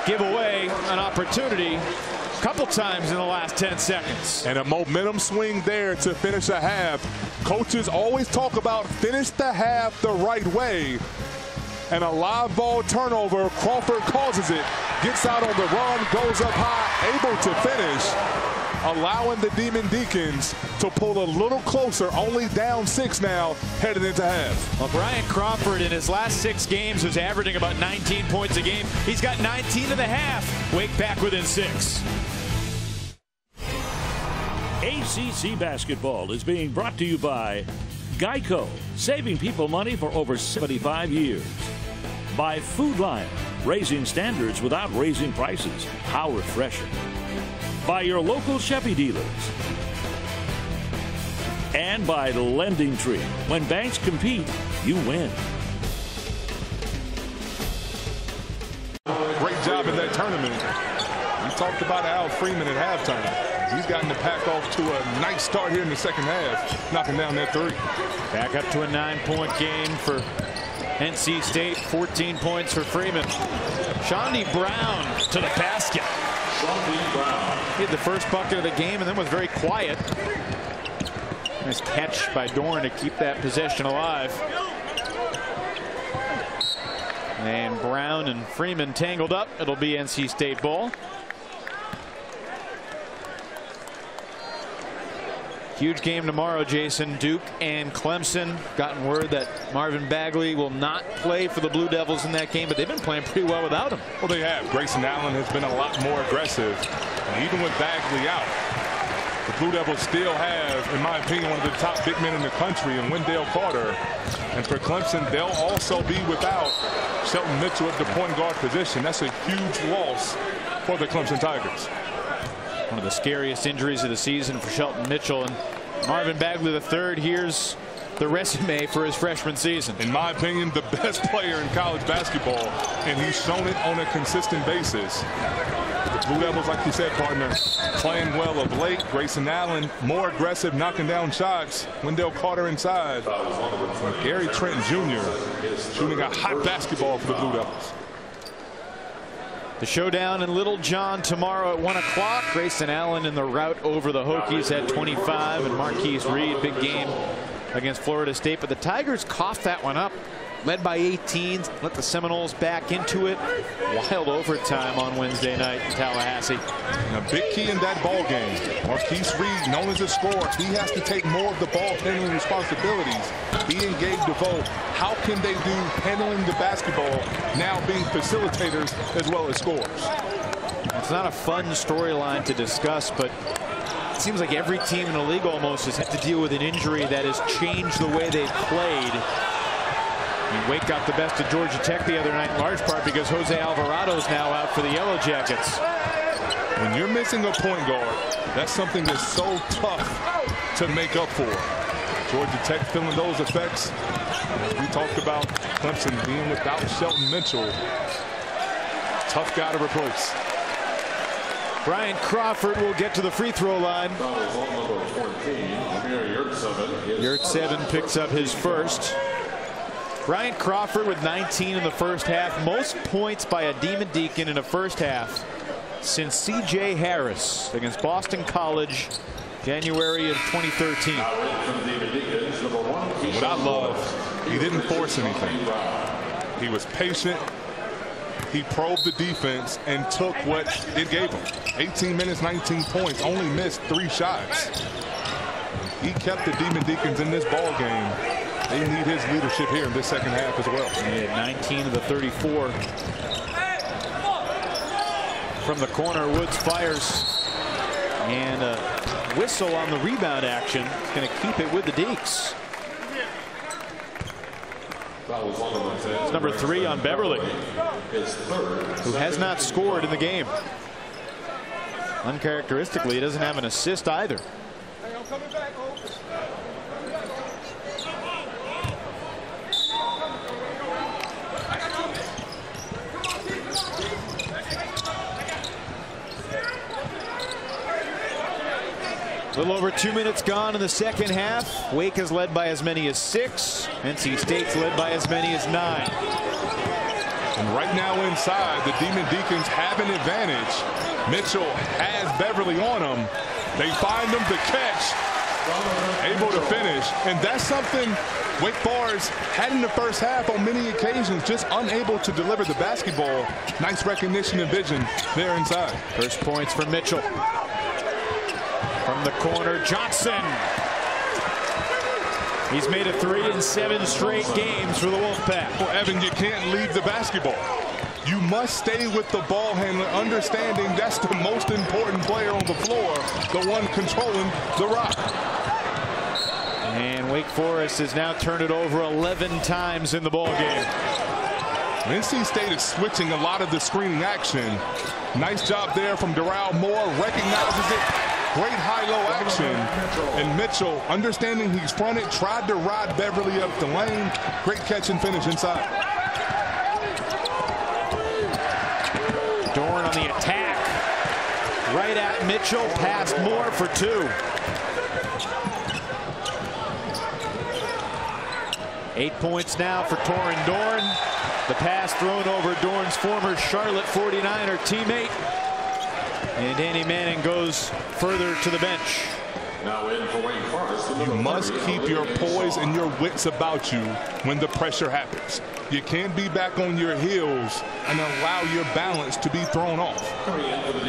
[SPEAKER 2] give away an opportunity a couple times in the last 10 seconds.
[SPEAKER 3] And a momentum swing there to finish a half. Coaches always talk about finish the half the right way. And a live ball turnover. Crawford causes it, gets out on the run, goes up high, able to finish, allowing the Demon Deacons to pull a little closer, only down 6 now, headed into half.
[SPEAKER 2] Well, Bryant Crawford in his last 6 games is averaging about 19 points a game. He's got 19 and a half. Wake back within 6.
[SPEAKER 4] ACC basketball is being brought to you by Geico, saving people money for over 75 years. By Food Lion, raising standards without raising prices. How refreshing. By your local Chevy dealers. And by Lending Tree. When banks compete, you win.
[SPEAKER 3] Great job in that tournament. We talked about Al Freeman at halftime. He's gotten the Pack off to a nice start here in the second half, knocking down that 3.
[SPEAKER 2] Back up to a 9-point game for NC State, 14 points for Freeman. Shawnee Brown to the basket. He had the first bucket of the game and then was very quiet. Nice catch by Dorn to keep that possession alive. And Brown and Freeman tangled up. It'll be NC State ball. Huge game tomorrow, Jason. Duke and Clemson. Gotten word that Marvin Bagley will not play for the Blue Devils in that game, but they've been playing pretty well without him.
[SPEAKER 3] Well, they have. Grayson Allen has been a lot more aggressive. And even with Bagley out, the Blue Devils still have, in my opinion, one of the top big men in the country in Wendell Carter. And for Clemson, they'll also be without Shelton Mitchell at the point guard position. That's a huge loss for the Clemson Tigers.
[SPEAKER 2] One of the scariest injuries of the season for Shelton Mitchell. And Marvin Bagley III, here's the resume for his freshman season.
[SPEAKER 3] In my opinion, the best player in college basketball, and he's shown it on a consistent basis. The Blue Devils, like you said, partner, playing well of late. Grayson Allen, more aggressive, knocking down shots. Wendell Carter inside. And Gary Trent Jr. shooting a hot basketball for the Blue Devils.
[SPEAKER 2] The showdown in Little John tomorrow at 1 o'clock. Grayson Allen in the rout over the Hokies at 25, and Marquise Reed, big game against Florida State. But the Tigers coughed that one up, led by 18, let the Seminoles back into it. Wild overtime on Wednesday night in Tallahassee.
[SPEAKER 3] And a big key in that ball game. Marquise Reed, known as a scorer, he has to take more of the ball handling responsibilities. He and Gabe DeVoe, how can they do handling the basketball, now being facilitators as well as scorers?
[SPEAKER 2] It's not a fun storyline to discuss, but it seems like every team in the league almost has had to deal with an injury that has changed the way they've played. And Wake got the best of Georgia Tech the other night in large part because Jose Alvarado is now out for the Yellow Jackets.
[SPEAKER 3] When you're missing a point guard, that's something that's so tough to make up for. Georgia Tech feeling those effects. As we talked about Clemson being without Shelton Mitchell. Tough guy to replace.
[SPEAKER 2] Bryant Crawford will get to the free throw line. Yurtseven picks up his first. Bryant Crawford with 19 in the first half. Most points by a Demon Deacon in a first half since C.J. Harris against Boston College, January of 2013.
[SPEAKER 3] What I love, he didn't force anything. He was patient. He probed the defense and took what it gave him. 18 minutes, 19 points, only missed 3 shots. He kept the Demon Deacons in this ball game. They need his leadership here in this second half as well.
[SPEAKER 2] He had 19 of the 34. From the corner, Woods fires. And a whistle on the rebound action. It's going to keep it with the Deeks. It's number 3 on Beverly, who has not scored in the game. Uncharacteristically, he doesn't have an assist either. A little over 2 minutes gone in the second half. Wake is led by as many as 6. NC State's led by as many as 9.
[SPEAKER 3] And right now inside, the Demon Deacons have an advantage. Mitchell has Beverly on him. They find him to catch, able to finish. And that's something Wake Forest had in the first half on many occasions, just unable to deliver the basketball. Nice recognition and vision there inside.
[SPEAKER 2] First points for Mitchell. From the corner, Johnson. He's made it 3 in 7 straight games for the Wolfpack.
[SPEAKER 3] Well, Evan, you can't leave the basketball. You must stay with the ball handler, understanding that's the most important player on the floor, the one controlling the rock.
[SPEAKER 2] And Wake Forest has now turned it over 11 times in the ball game.
[SPEAKER 3] NC State is switching a lot of the screening action. Nice job there from Darrell Moore, recognizes it. Great high-low action, and Mitchell, understanding he's fronted, tried to ride Beverly up the lane. Great catch and finish inside.
[SPEAKER 2] Dorn on the attack. Right at Mitchell, past Moore for 2. 8 points now for Torin Dorn. The pass thrown over Dorn's former Charlotte 49er teammate. And Danny Manning goes further to the bench.
[SPEAKER 3] You must keep your poise and your wits about you when the pressure happens. You can't be back on your heels and allow your balance to be thrown off.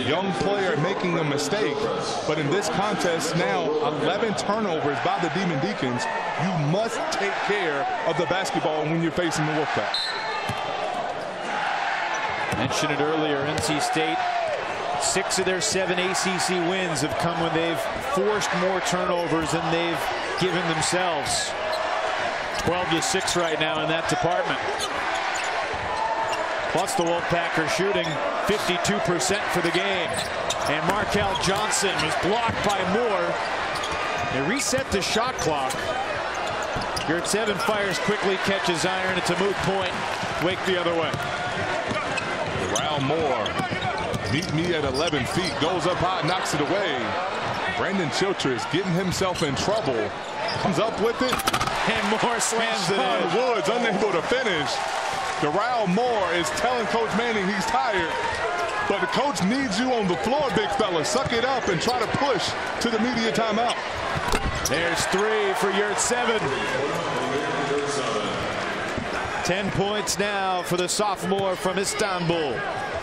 [SPEAKER 3] Young player making a mistake, but in this contest now, 11 turnovers by the Demon Deacons. You must take care of the basketball when you're facing the Wolfpack.
[SPEAKER 2] Mentioned it earlier, NC State, 6 of their 7 ACC wins have come when they've forced more turnovers than they've given themselves. 12-6 right now in that department. Plus the Wolfpack are shooting 52% for the game. And Markel Johnson was blocked by Moore. They reset the shot clock. Yurt 7 fires quickly, catches iron. It's a moot point. Wake the other way.
[SPEAKER 3] Darrell Moore. Meet me at 11 feet, goes up high, knocks it away. Brandon Chiltress getting himself in trouble. Comes up with it.
[SPEAKER 2] And Moore slams it in.
[SPEAKER 3] Woods unable to finish. Darrell Moore is telling Coach Manning he's tired. But the coach needs you on the floor, big fella. Suck it up and try to push to the media timeout.
[SPEAKER 2] There's 3 for Yurt 7. 10 points now for the sophomore from Istanbul.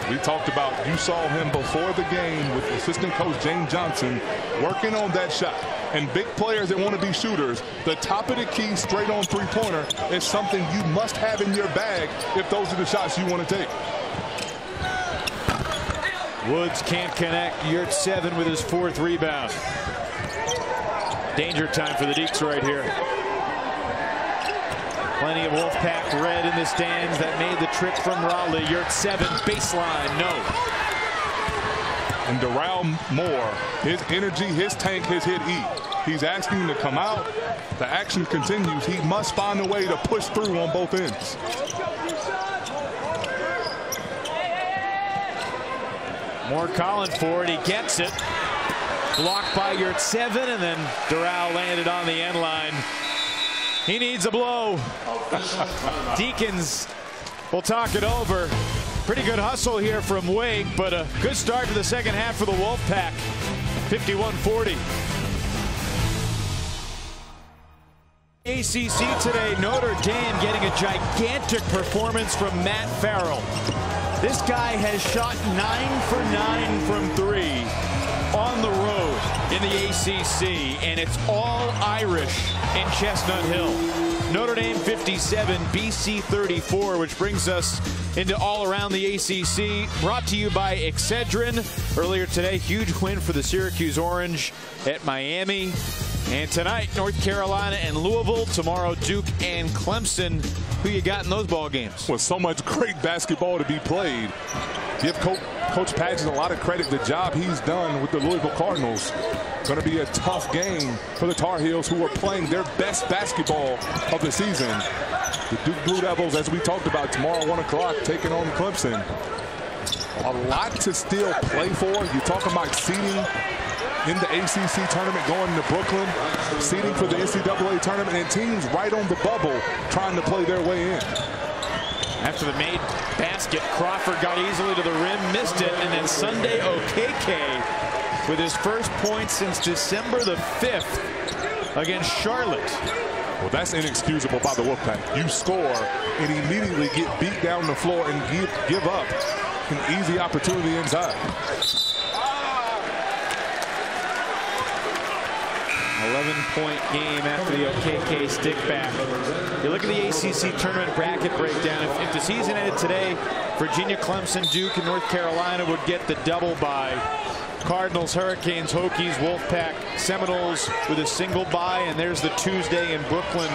[SPEAKER 3] We talked about, you saw him before the game with assistant coach James Johnson working on that shot. And big players that want to be shooters, the top of the key straight on three-pointer is something you must have in your bag if those are the shots you want to take.
[SPEAKER 2] Woods can't connect. Yurt 7 with his 4th rebound. Danger time for the Deeks right here. Plenty of Wolfpack red in the stands. That made the trip from Raleigh. Yurt 7 baseline, no.
[SPEAKER 3] And Darrell Moore, his energy, his tank has hit E. He's asking to come out. The action continues. He must find a way to push through on both ends.
[SPEAKER 2] Moore calling for it. He gets it. Blocked by Yurt 7, and then Darrell landed on the end line. He needs a blow. Deacons will talk it over. Pretty good hustle here from Wake, but a good start to the second half for the Wolfpack. 51-40. ACC today, Notre Dame getting a gigantic performance from Matt Farrell. This guy has shot 9 for 9 from 3 on the road in the ACC, and it's all Irish in Chestnut Hill. Notre Dame 57, BC 34, which brings us into all around the ACC. Brought to you by Excedrin. Earlier today, huge win for the Syracuse Orange at Miami. And tonight, North Carolina and Louisville. Tomorrow, Duke and Clemson. Who you got in those ball games?
[SPEAKER 3] With so much great basketball to be played, give Coach Padgett a lot of credit. The job he's done with the Louisville Cardinals. Going to be a tough game for the Tar Heels, who are playing their best basketball of the season. The Duke Blue Devils, as we talked about, tomorrow 1 o'clock, taking on Clemson. A lot to still play for. You're talking about seeding in the ACC tournament, going to Brooklyn, seeding for the NCAA tournament, and teams right on the bubble trying to play their way in.
[SPEAKER 2] After the made basket, Crawford got easily to the rim, missed it, and then Sunday Okeke with his first point since December the 5th against Charlotte.
[SPEAKER 3] Well, that's inexcusable by the Wolfpack. You score and immediately get beat down the floor and give up an easy opportunity inside.
[SPEAKER 2] 11-point game after the Okeke stick back. You look at the ACC tournament bracket breakdown. If the season ended today, Virginia, Clemson, Duke, and North Carolina would get the double bye. Cardinals, Hurricanes, Hokies, Wolfpack, Seminoles with a single bye, and there's the Tuesday in Brooklyn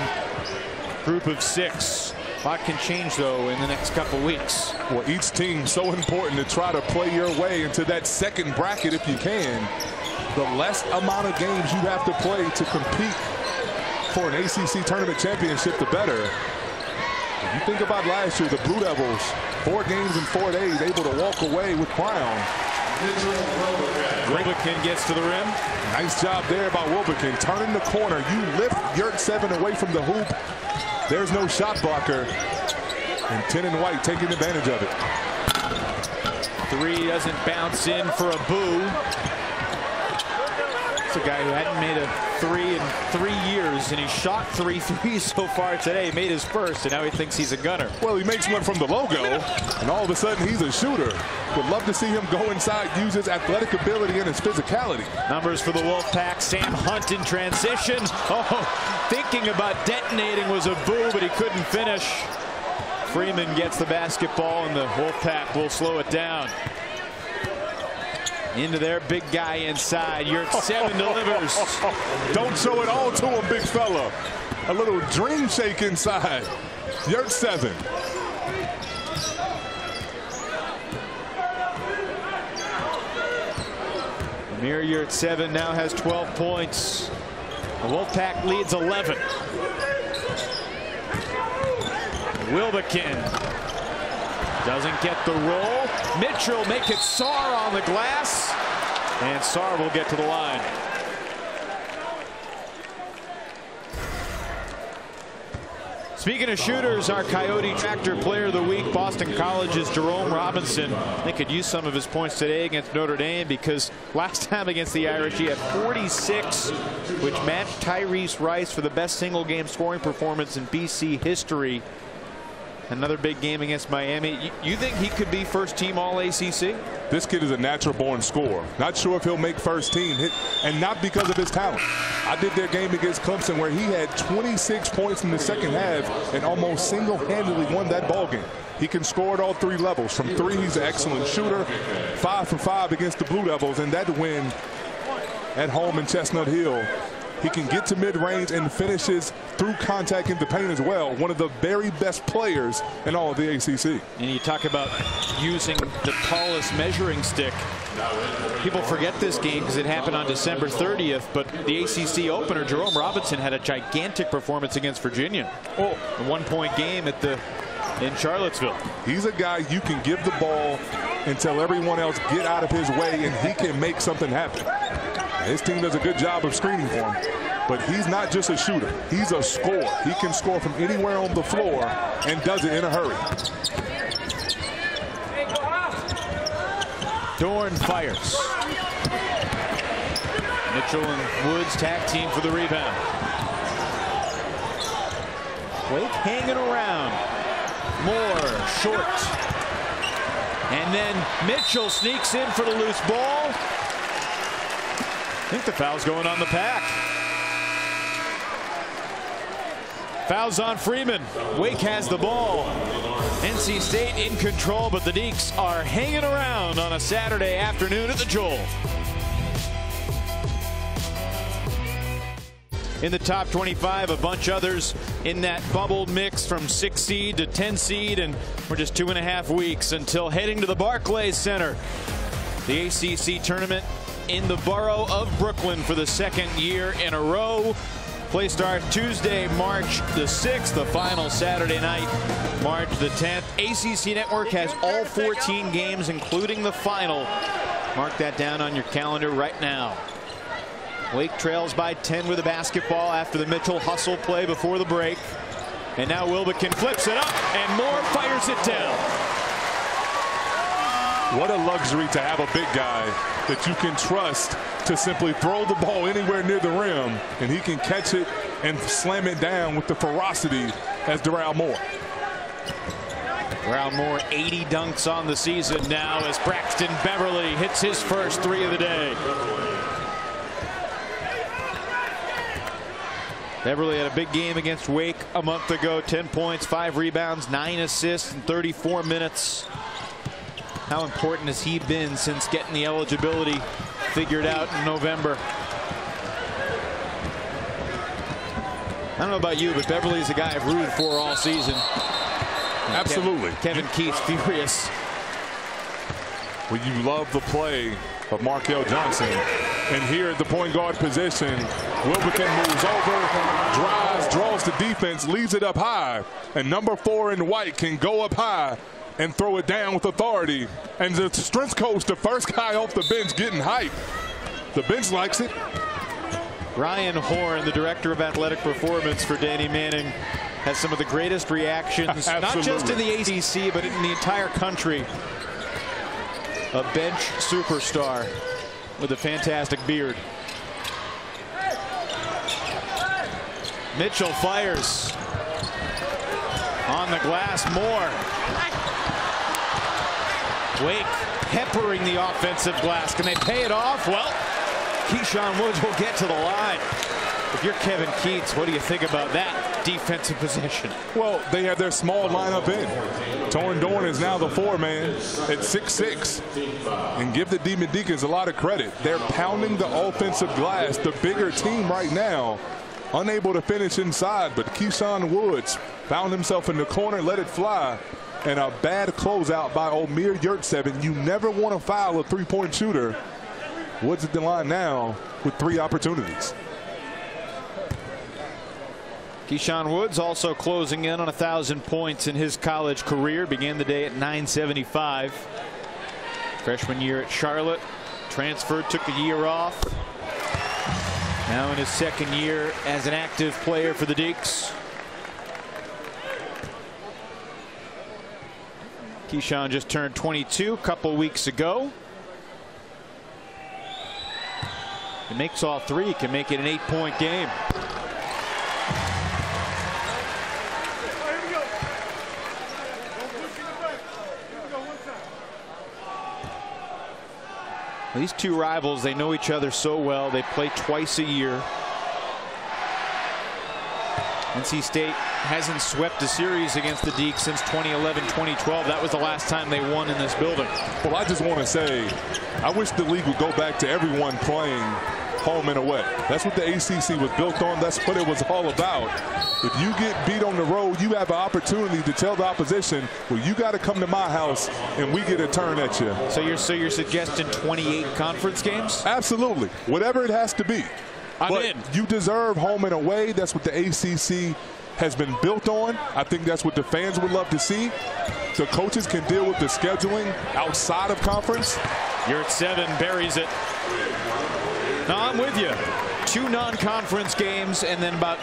[SPEAKER 2] group of 6. A lot can change, though, in the next couple weeks.
[SPEAKER 3] Well, each team so important to try to play your way into that second bracket if you can. The less amount of games you have to play to compete for an ACC tournament championship, the better. If you think about last year, the Blue Devils, 4 games in 4 days, able to walk away with crown.
[SPEAKER 2] Wilbekin gets to the rim.
[SPEAKER 3] Nice job there by Wilbekin, turning the corner. You lift Yurt 7 away from the hoop. There's no shot blocker. And Tin and White taking advantage of it.
[SPEAKER 2] 3 doesn't bounce in for a boo. A guy who hadn't made a 3 in 3 years, and he shot 3 threes so far today. Made his first, and now he thinks he's a gunner.
[SPEAKER 3] Well, he makes one from the logo, and all of a sudden he's a shooter. Would love to see him go inside, use his athletic ability and his physicality.
[SPEAKER 2] Numbers for the Wolfpack. Sam Hunt in transition. Oh, thinking about detonating was a boo, but he couldn't finish. Freeman gets the basketball, and the Wolfpack will slow it down. Into their big guy inside. Yurt 7 delivers.
[SPEAKER 3] Don't show it all to him, big fella. A little dream shake inside. Yurt 7.
[SPEAKER 2] Amir Yurt 7 now has 12 points. The Wolfpack leads 11. Wilbekin doesn't get the roll. Mitchell make it Sarr on the glass, and Sarr will get to the line. Speaking of shooters, our Coyote Tractor Player of the Week, Boston College's Jerome Robinson. They could use some of his points today against Notre Dame, because last time against the Irish he had 46, which matched Tyrese Rice for the best single game scoring performance in BC history. Another big game against Miami. You think he could be first team all ACC?
[SPEAKER 3] This kid is a natural born scorer. Not sure if he'll make first team, and not because of his talent. I did their game against Clemson where he had 26 points in the second half and almost single-handedly won that ball game. He can score at all 3 levels. From 3, he's an excellent shooter. 5 for 5 against the Blue Devils, and that win at home in Chestnut Hill. He can get to mid-range and finishes through contact in the paint as well. One of the very best players in all of the ACC.
[SPEAKER 2] And you talk about using the tallest measuring stick. People forget this game because it happened on December 30th, but the ACC opener, Jerome Robinson, had a gigantic performance against Virginia. Oh, a 1-point game in Charlottesville.
[SPEAKER 3] He's a guy you can give the ball and tell everyone else get out of his way, and he can make something happen. His team does a good job of screening for him, but he's not just a shooter. He's a scorer. He can score from anywhere on the floor and does it in a hurry.
[SPEAKER 2] Dorn fires. Mitchell and Woods tag team for the rebound. Wake hanging around. Moore short. And then Mitchell sneaks in for the loose ball. I think the foul's going on the Pack. Foul's on Freeman. Wake has the ball. NC State in control, but the Deacs are hanging around on a Saturday afternoon at the Joel. In the top 25, a bunch others in that bubble mix from 6 seed to 10 seed, and we're just 2.5 weeks until heading to the Barclays Center. The ACC tournament in the borough of Brooklyn for the second year in a row. Play starts Tuesday, March the 6th, the final Saturday night, March the 10th. ACC Network has all 14 games, including the final. Mark that down on your calendar right now. Wake trails by 10 with the basketball after the Mitchell hustle play before the break. And now Wilbekin flips it up, and Moore fires it down.
[SPEAKER 3] What a luxury to have a big guy that you can trust to simply throw the ball anywhere near the rim, and he can catch it and slam it down with the ferocity as Darrell Moore.
[SPEAKER 2] Darrell Moore, 80 dunks on the season now as Braxton Beverly hits his first 3 of the day. Beverly had a big game against Wake a month ago. 10 points, 5 rebounds, 9 assists in 34 minutes. How important has he been since getting the eligibility figured out in November? I don't know about you, but Beverly's a guy I've rooted for all season.
[SPEAKER 3] Absolutely.
[SPEAKER 2] Kevin Keats furious.
[SPEAKER 3] Well, you love the play of Markel Johnson. And here at the point guard position, Wilbekin moves over, drives, draws the defense, leads it up high. And number 4 in white can go up high and throw it down with authority. And the strength coach, the first guy off the bench, getting hype. The bench likes it.
[SPEAKER 2] Ryan Horn, the director of athletic performance for Danny Manning, has some of the greatest reactions, not just in the ACC, but in the entire country. A bench superstar with a fantastic beard. Mitchell fires. On the glass, Moore. Wake peppering the offensive glass. Can they pay it off? Well, Keyshawn Woods will get to the line. If you're Kevin Keats, what do you think about that defensive possession?
[SPEAKER 3] Well, they have their small lineup in. Torrin Dorn is now the 4-man at 6'6". And give the Demon Deacons a lot of credit. They're pounding the offensive glass. The bigger team right now, unable to finish inside. But Keyshawn Woods found himself in the corner, let it fly. And a bad closeout by Omer Yurtseven. You never want to foul a three-point shooter. Woods at the line now with 3 opportunities.
[SPEAKER 2] Keyshawn Woods also closing in on 1,000 points in his college career. Began the day at 975. Freshman year at Charlotte. Transferred, took a year off. Now in his second year as an active player for the Deacs. Keyshawn just turned 22 a couple weeks ago. He makes all 3, can make it an 8-point game. These two rivals, they know each other so well. They play twice a year. NC State hasn't swept a series against the Deacs since 2011-2012. That was the last time they won in this building.
[SPEAKER 3] Well, I just want to say, I wish the league would go back to everyone playing home and away. That's what the ACC was built on. That's what it was all about. If you get beat on the road, you have an opportunity to tell the opposition, well, you got to come to my house and we get a turn at you.
[SPEAKER 2] So you're suggesting 28 conference games?
[SPEAKER 3] Absolutely. Whatever it has to be.
[SPEAKER 2] I'm in.
[SPEAKER 3] You deserve home and away. That's what the ACC has been built on. I think that's what the fans would love to see. The coaches can deal with the scheduling outside of conference.
[SPEAKER 2] You're at 7, buries it. No, I'm with you. 2 non-conference games and then about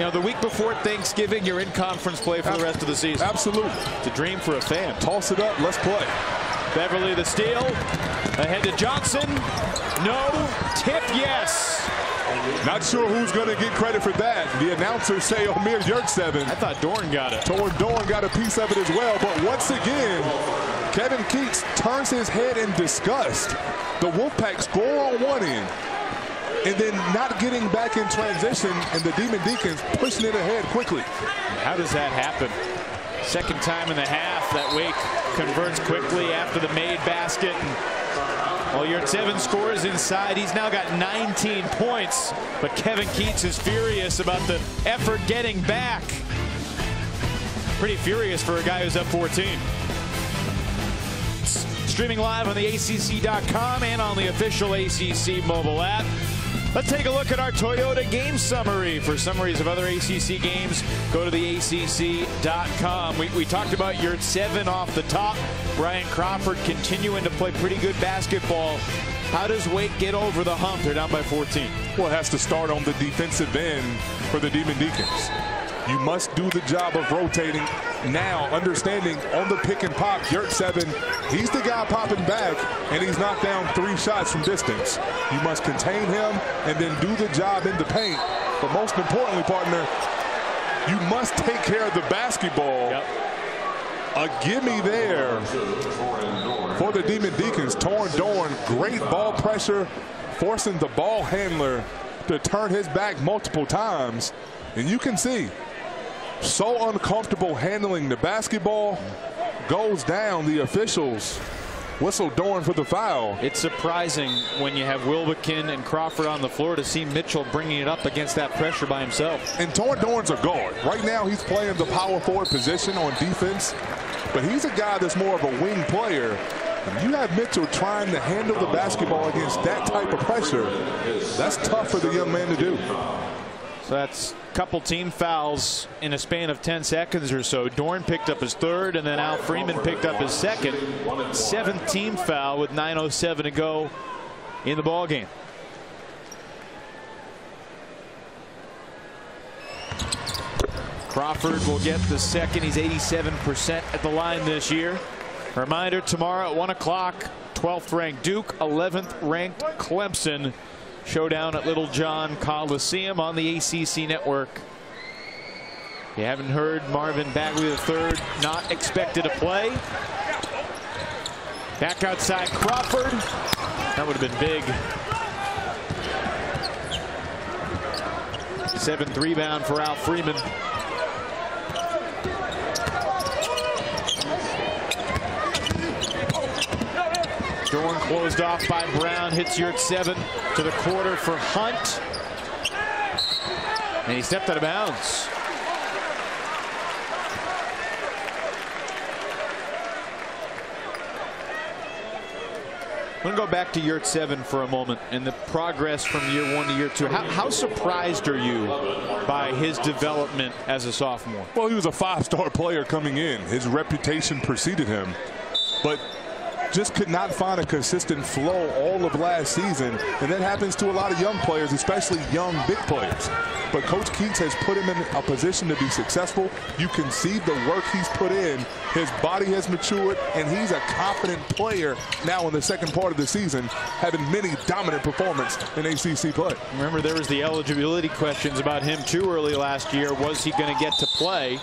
[SPEAKER 2] You know, the week before Thanksgiving, you're in conference play for the rest of the season.
[SPEAKER 3] Absolutely.
[SPEAKER 2] It's a dream for a fan.
[SPEAKER 3] Toss it up. Let's play.
[SPEAKER 2] Beverly the steal. Ahead to Johnson. No. Tip, yes.
[SPEAKER 3] Not sure who's going to get credit for that. The announcers say Omer Yurtseven.
[SPEAKER 2] I thought Dorn got it.
[SPEAKER 3] Dorn got a piece of it as well. But once again, Kevin Keats turns his head in disgust. The Wolfpack score on one end, and then not getting back in transition, and the Demon Deacons pushing it ahead quickly.
[SPEAKER 2] How does that happen? Second time in the half that Wake converts quickly after the made basket. Well, Yurtseven scores inside. He's now got 19 points, but Kevin Keats is furious about the effort getting back. Pretty furious for a guy who's up 14. Streaming live on the ACC.com and on the official ACC mobile app. Let's take a look at our Toyota game summary. For summaries of other ACC games, go to the ACC.com. We talked about Yurtseven off the top. Brian Crawford continuing to play pretty good basketball. How does Wake get over the hump? They're down by 14.
[SPEAKER 3] Well, it has to start on the defensive end for the Demon Deacons. You must do the job of rotating now, understanding on the pick and pop, Yurtseven, he's the guy popping back, and he's knocked down 3 shots from distance. You must contain him and then do the job in the paint. But most importantly, partner, you must take care of the basketball.
[SPEAKER 2] Yep.
[SPEAKER 3] A gimme there for the Demon Deacons. Dorn, great ball pressure, forcing the ball handler to turn his back multiple times. And you can see, so uncomfortable handling the basketball, goes down. The officials whistle Dorn for the foul.
[SPEAKER 2] It's surprising when you have Wilbekin and Crawford on the floor to see Mitchell bringing it up against that pressure by himself.
[SPEAKER 3] And Dorn's a guard. Right now he's playing the power forward position on defense, but he's a guy that's more of a wing player. And you have Mitchell trying to handle the basketball against that type of pressure. That's tough for the young man to do.
[SPEAKER 2] So that's a couple team fouls in a span of 10 seconds or so. Dorn picked up his third, and then Al Freeman picked up his second. 7th team foul with 9:07 to go in the ball game. Crawford will get the second. He's 87% at the line this year. Reminder, tomorrow at 1 o'clock, 12th ranked Duke, 11th ranked Clemson. Showdown at Little John Coliseum on the ACC network. If you haven't heard, Marvin Bagley III not expected to play. Back outside Crawford. That would have been big. 7th rebound for Al Freeman. Dorn closed off by Brown, hits Yurtseven to the quarter for Hunt. And he stepped out of bounds. I'm going to go back to Yurtseven for a moment and the progress from year 1 to year 2. How surprised are you by his development as a sophomore?
[SPEAKER 3] Well, he was a 5-star player coming in. His reputation preceded him, but just could not find a consistent flow all of last season, and that happens to a lot of young players, especially young big players. But Coach Keats has put him in a position to be successful. You can see the work he's put in. His body has matured, and he's a confident player now in the second part of the season, having many dominant performances in ACC play.
[SPEAKER 2] Remember, there was the eligibility questions about him too early last year. Was he going to get to play?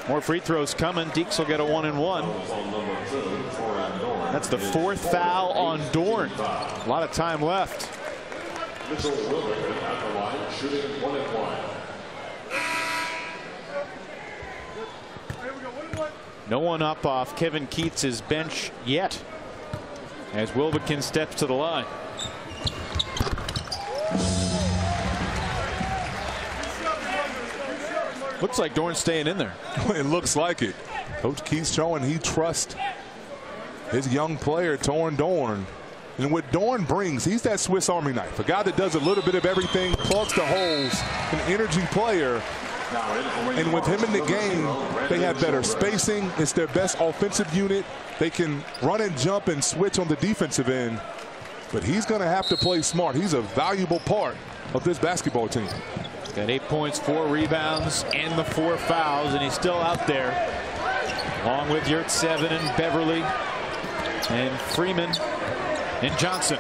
[SPEAKER 2] More free throws coming. Deeks will get a 1-and-1. That's the 4th foul on Dorn. A lot of time left. Mitchell Wilbekin at the line, shooting 1-and-1. No one up off Kevin Keats' bench yet, as Wilbekin steps to the line. Looks like Dorn's staying in there.
[SPEAKER 3] It looks like it. Coach Keats showing he trusts his young player, Dorn. And what Dorn brings, he's that Swiss Army knife. A guy that does a little bit of everything, plugs the holes, an energy player. And with him in the game, they have better spacing. It's their best offensive unit. They can run and jump and switch on the defensive end. But he's going to have to play smart. He's a valuable part of this basketball team.
[SPEAKER 2] Got 8 points, 4 rebounds, and the 4 fouls, and he's still out there, along with Yurt-Seven and Beverly and Freeman and Johnson.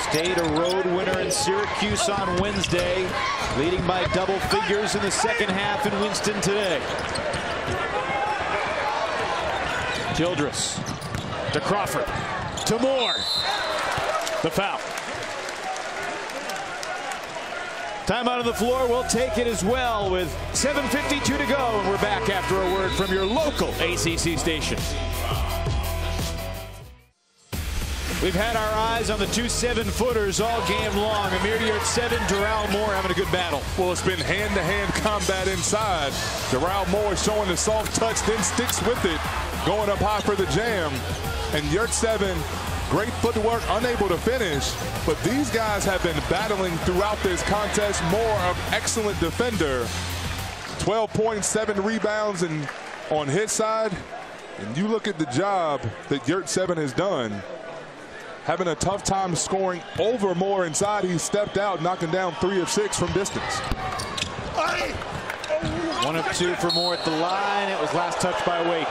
[SPEAKER 2] State a road winner in Syracuse on Wednesday, leading by double figures in the second half in Winston today. Childress to Crawford to Moore. The foul. Timeout on the floor. We'll take it as well with 7:52 to go, and we're back after a word from your local ACC station. We've had our eyes on the 2 7-footers all game long. Amir Yurt-Seven, Darrell Moore having a good battle.
[SPEAKER 3] Well, it's been hand-to-hand combat inside. Darrell Moore showing the soft touch, then sticks with it, going up high for the jam. And Yurt-Seven, great footwork, unable to finish. But these guys have been battling throughout this contest. Moore, an excellent defender. 12 points, 7 rebounds, and on his side. And you look at the job that Yurt-Seven has done. Having a tough time scoring over Moore inside. He stepped out, knocking down 3 of 6 from distance.
[SPEAKER 2] 1 of 2 for Moore at the line. It was last touched by Wake.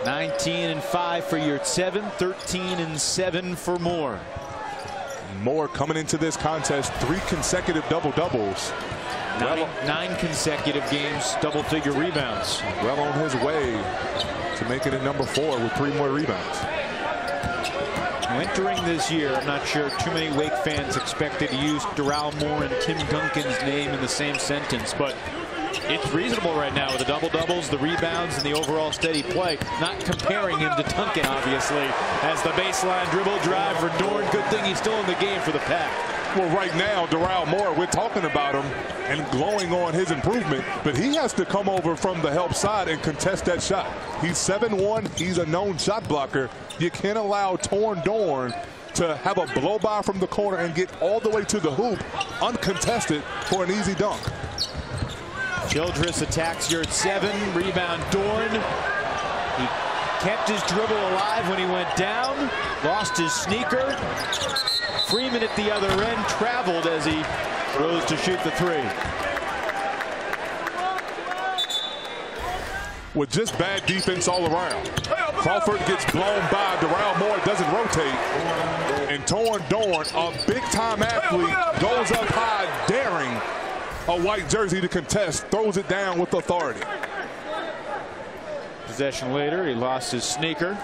[SPEAKER 2] 19-5 for Yurt-Seven, 13-7 for Moore.
[SPEAKER 3] Moore coming into this contest 3 consecutive double-doubles.
[SPEAKER 2] 9 consecutive games, double-figure rebounds.
[SPEAKER 3] Well on his way to making it number 4 with 3 more rebounds.
[SPEAKER 2] Entering this year, I'm not sure too many Wake fans expected to use Darrell Moore and Tim Duncan's name in the same sentence, but it's reasonable right now with the double-doubles, the rebounds, and the overall steady play. Not comparing him to Duncan, obviously, as the baseline dribble drive for Dorn. Good thing he's still in the game for the Pack.
[SPEAKER 3] Well, right now, Darrell Moore, we're talking about him and glowing on his improvement, but he has to come over from the help side and contest that shot. He's 7'1", he's a known shot blocker. You can't allow Torn Dorn to have a blow-by from the corner and get all the way to the hoop uncontested for an easy dunk.
[SPEAKER 2] Childress attacks Yurt-Seven, rebound Dorn. He kept his dribble alive when he went down, lost his sneaker. Freeman at the other end traveled as he rose to shoot the 3.
[SPEAKER 3] With just bad defense all around. Crawford gets blown by. Darrell Moore doesn't rotate. And Torn Dorn, a big-time athlete, goes up high, daring a white jersey to contest, throws it down with authority.
[SPEAKER 2] Possession later, he lost his sneaker.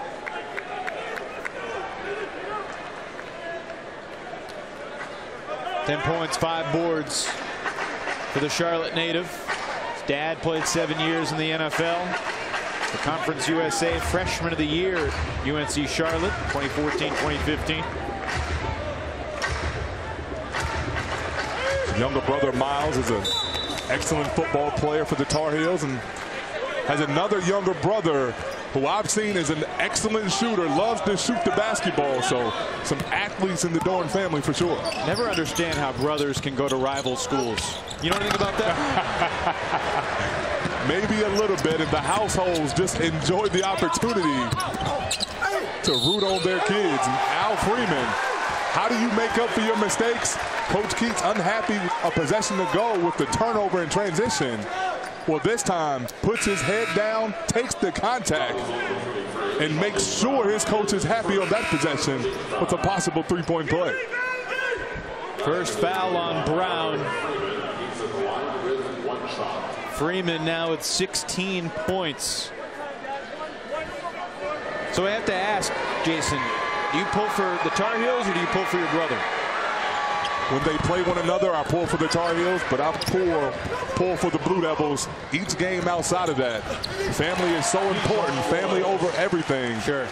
[SPEAKER 2] $10 points, 5 boards for the Charlotte native. His dad played 7 years in the NFL. The Conference USA Freshman of the Year at UNC Charlotte, 2014-2015.
[SPEAKER 3] Younger brother Miles is an excellent football player for the Tar Heels and has another younger brother who I've seen is an excellent shooter, loves to shoot the basketball. So some athletes in the Dorn family for sure.
[SPEAKER 2] Never understand how brothers can go to rival schools. You know anything about that?
[SPEAKER 3] Maybe a little bit, and the households just enjoy the opportunity to root on their kids. And Al Freeman, how do you make up for your mistakes? Coach Keats unhappy, a possession to go with the turnover in transition. Well, this time puts his head down, takes the contact, and makes sure his coach is happy on that possession with a possible 3-point play.
[SPEAKER 2] First foul on Brown. Freeman now with 16 points. So I have to ask, Jason, do you pull for the Tar Heels or do you pull for your brother?
[SPEAKER 3] When they play one another, I pull for the Tar Heels, but I pull for the Blue Devils each game outside of that. Family is so important. Family over everything.
[SPEAKER 2] Sure.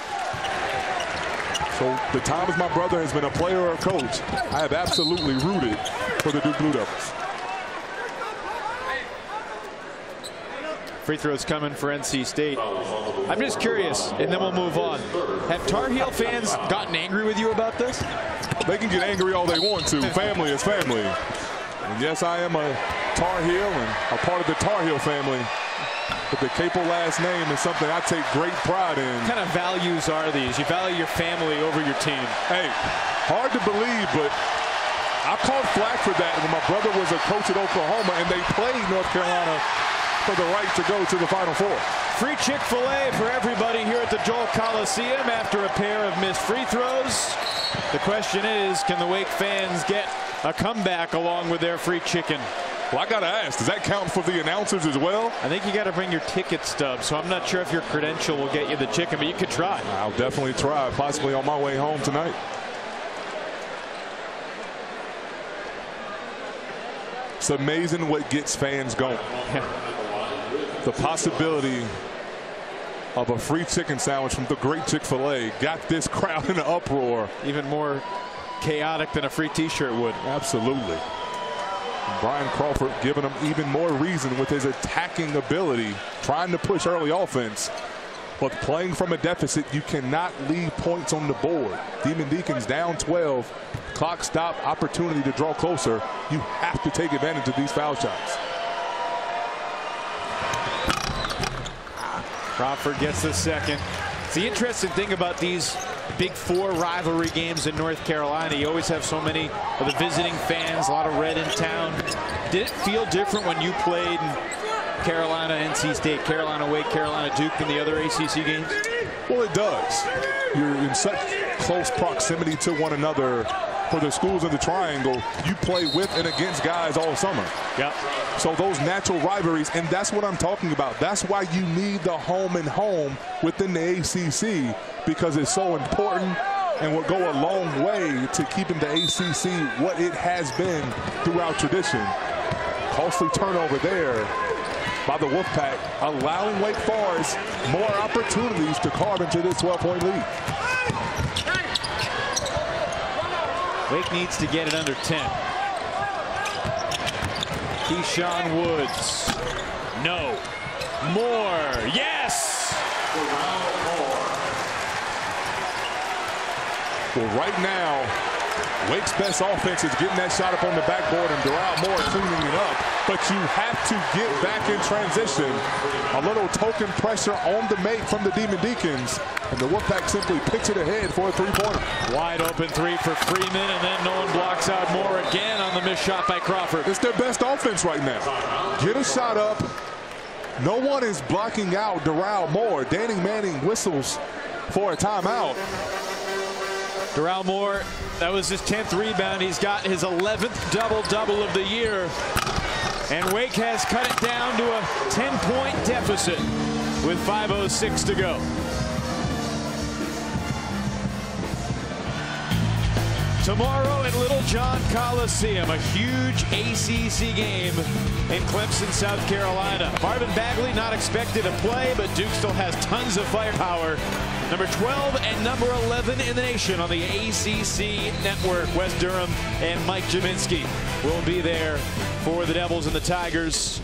[SPEAKER 3] So the times my brother has been a player or a coach, I have absolutely rooted for the Duke Blue Devils.
[SPEAKER 2] Free throws coming for NC State. I'm just curious, and then we'll move on. Have Tar Heel fans gotten angry with you about this?
[SPEAKER 3] They can get angry all they want to. Family is family. And yes, I am a Tar Heel and a part of the Tar Heel family. But the Capel last name is something I take great pride in.
[SPEAKER 2] What kind of values are these? You value your family over your team.
[SPEAKER 3] Hey, hard to believe, but I caught flack for that when my brother was a coach at Oklahoma and they played North Carolina for the right to go to the Final Four.
[SPEAKER 2] Free Chick-fil-A for everybody here at the Joel Coliseum after a pair of missed free throws. The question is, can the Wake fans get a comeback along with their free chicken?
[SPEAKER 3] Well, I got to ask, does that count for the announcers as well?
[SPEAKER 2] I think you got to bring your ticket stub, so I'm not sure if your credential will get you the chicken, but you could try.
[SPEAKER 3] I'll definitely try, possibly on my way home tonight. It's amazing what gets fans going. The possibility of a free chicken sandwich from the great Chick-fil-A got this crowd in an uproar.
[SPEAKER 2] Even more chaotic than a free t-shirt would.
[SPEAKER 3] Absolutely. And Brian Crawford giving them even more reason with his attacking ability, trying to push early offense. But playing from a deficit, you cannot leave points on the board. Demon Deacons down 12. Clock stop, opportunity to draw closer. You have to take advantage of these foul shots.
[SPEAKER 2] Crawford gets the second. It's the interesting thing about these Big Four rivalry games in North Carolina. You always have so many of the visiting fans, a lot of red in town. Did it feel different when you played in Carolina, NC State, Carolina, Wake, Carolina, Duke than the other ACC games?
[SPEAKER 3] Well, it does. You're in such close proximity to one another. For the schools in the triangle, you play with and against guys all summer.
[SPEAKER 2] Yep.
[SPEAKER 3] So those natural rivalries, and that's what I'm talking about. That's why you need the home and home within the ACC, because it's so important and will go a long way to keeping the ACC what it has been throughout tradition. Costly turnover there by the Wolfpack, allowing Wake Forest more opportunities to carve into this 12-point lead.
[SPEAKER 2] Wake needs to get it under 10. Keyshawn Woods. No. More. Yes!
[SPEAKER 3] Well, right now, Wake's best offense is getting that shot up on the backboard and Darrell Moore cleaning it up. But you have to get back in transition. A little token pressure on the make from the Demon Deacons. And the Wolfpack simply picks it ahead for a three-pointer.
[SPEAKER 2] Wide open three for Freeman, and then no one blocks out Moore again on the missed shot by Crawford.
[SPEAKER 3] It's their best offense right now. Get a shot up. No one is blocking out Darrell Moore. Danny Manning whistles for a timeout.
[SPEAKER 2] Darrell Moore, that was his 10th rebound. He's got his 11th double-double of the year. And Wake has cut it down to a 10-point deficit with 5:06 to go. Tomorrow at Little John Coliseum, a huge ACC game in Clemson, South Carolina. Marvin Bagley not expected to play, but Duke still has tons of firepower. Number 12 and number 11 in the nation on the ACC network. Wes Durham and Mike Jaminski will be there for the Devils and the Tigers,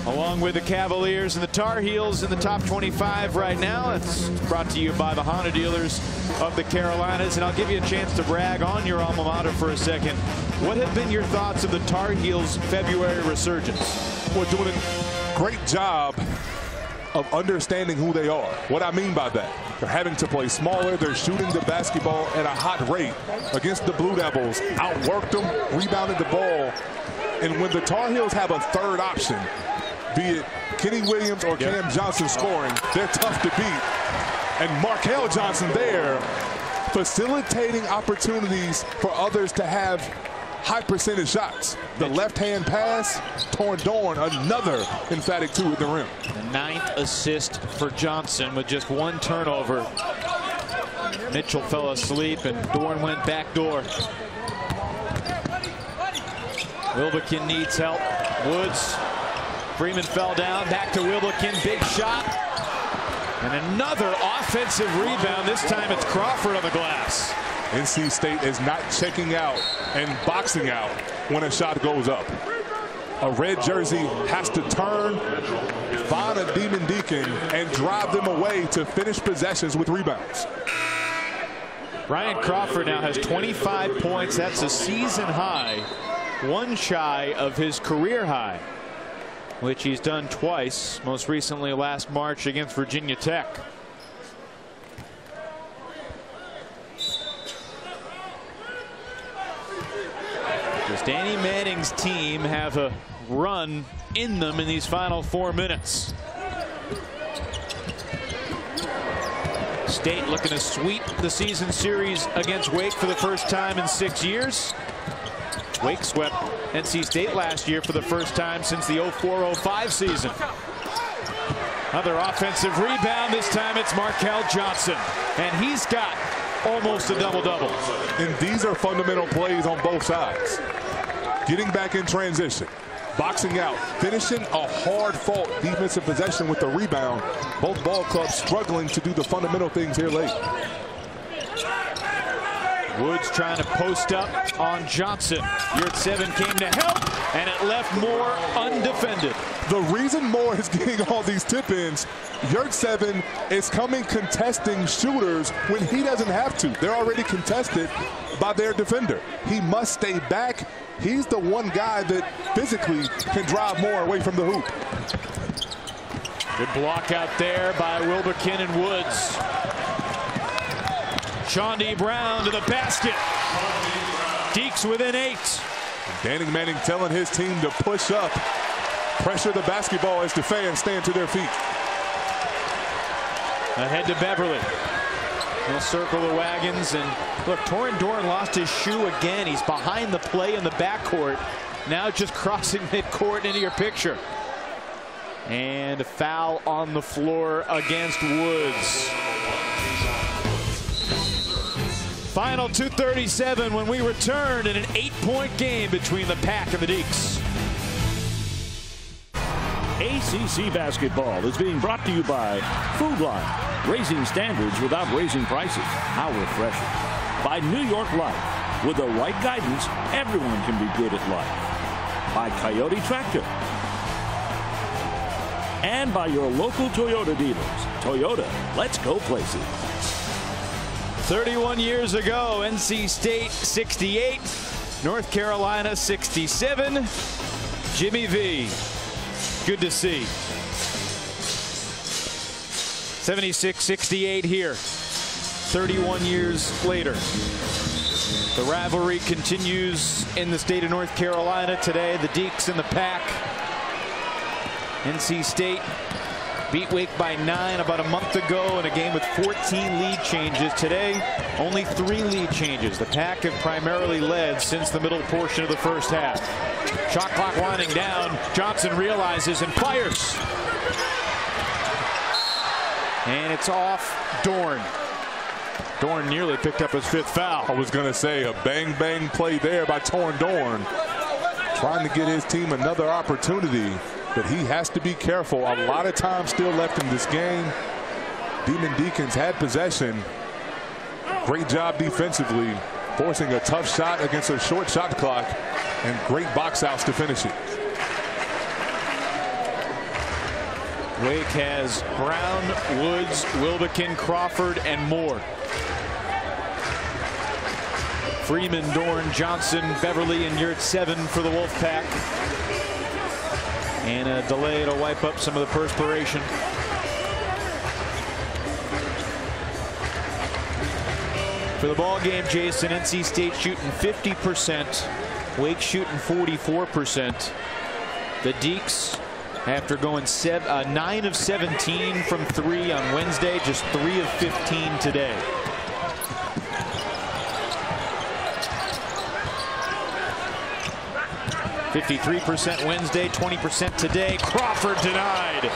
[SPEAKER 2] along with the Cavaliers and the Tar Heels in the top 25 right now. It's brought to you by the Honda dealers of the Carolinas. And I'll give you a chance to brag on your alma mater for a second. What have been your thoughts of the Tar Heels' February resurgence?
[SPEAKER 3] We're doing a great job of understanding who they are. What I mean by that, they're having to play smaller. They're shooting the basketball at a hot rate against the Blue Devils. Outworked them, rebounded the ball. And when the Tar Heels have a third option, be it Kenny Williams or Cam Johnson scoring, they're tough to beat. And Markel Johnson there facilitating opportunities for others to have high percentage shots. The left-hand pass, Torn Dorn, another emphatic two at the rim.
[SPEAKER 2] The 9th assist for Johnson with just one turnover. Mitchell fell asleep and Dorn went back door. Wilbekin needs help. Woods. Freeman fell down. Back to Wilbekin. Big shot. And another offensive rebound. This time it's Crawford on the glass.
[SPEAKER 3] NC State is not checking out and boxing out when a shot goes up. A red jersey has to turn, find a Demon Deacon, and drive them away to finish possessions with rebounds.
[SPEAKER 2] Ryan Crawford now has 25 points. That's a season high. One shy of his career high. which he's done twice, most recently last March against Virginia Tech. Does Danny Manning's team have a run in them in these final 4 minutes? State looking to sweep the season series against Wake for the first time in 6 years. Wake swept NC State last year for the first time since the 04-05 season. Another offensive rebound. This time it's Markel Johnson, and he's got almost a double-double.
[SPEAKER 3] And these are fundamental plays on both sides. Getting back in transition, boxing out, finishing a hard-fought defensive possession with the rebound. Both ball clubs struggling to do the fundamental things here late.
[SPEAKER 2] Woods trying to post up on Johnson. Yurt 7 came to help, and it left Moore undefended.
[SPEAKER 3] The reason Moore is getting all these tip-ins, Yurt 7 is coming contesting shooters when he doesn't have to. They're already contested by their defender. He must stay back. He's the one guy that physically can drive Moore away from the hoop.
[SPEAKER 2] Good block out there by Wilbekin and Woods. Chaundi Brown to the basket. Deeks within 8.
[SPEAKER 3] Danny Manning telling his team to push up, pressure the basketball as the fans stand to their feet.
[SPEAKER 2] Ahead to Beverly. He'll circle the wagons, and look, Torin Dorn lost his shoe again. He's behind the play in the backcourt. Now just crossing midcourt into your picture. And a foul on the floor against Woods. Final 2:37 when we return in an 8-point game between the Pack and the Deeks.
[SPEAKER 4] ACC basketball is being brought to you by Food Line, raising standards without raising prices. How refreshing. By New York Life, with the right guidance, everyone can be good at life. By Coyote Tractor. And by your local Toyota dealers. Toyota, let's go places.
[SPEAKER 2] 31 years ago, NC State 68, North Carolina 67. Jimmy V, good to see. 76-68 here, 31 years later. The rivalry continues in the state of North Carolina today. The Deeks and the Pack. NC State beat Wake by 9 about a month ago in a game with 14 lead changes. Today, only 3 lead changes. The Pack have primarily led since the middle portion of the first half. Shot clock winding down. Johnson realizes and fires. And it's off Dorn. Dorn nearly picked up his 5th foul.
[SPEAKER 3] I was going to say a bang-bang play there by Torin Dorn. Trying to get his team another opportunity. But he has to be careful. A lot of time still left in this game. Demon Deacons had possession. Great job defensively, forcing a tough shot against a short shot clock, and great box outs to finish it.
[SPEAKER 2] Wake has Brown, Woods, Wilbekin, Crawford, and Moore. Freeman, Dorn, Johnson, Beverly, and Yurt 7 for the Wolfpack. And a delay to wipe up some of the perspiration. For the ball game, Jason, NC State shooting 50%. Wake shooting 44%. The Deeks, after going 9 of 17 from 3 on Wednesday, just 3 of 15 today. %, Wednesday, 20% today. Crawford denied.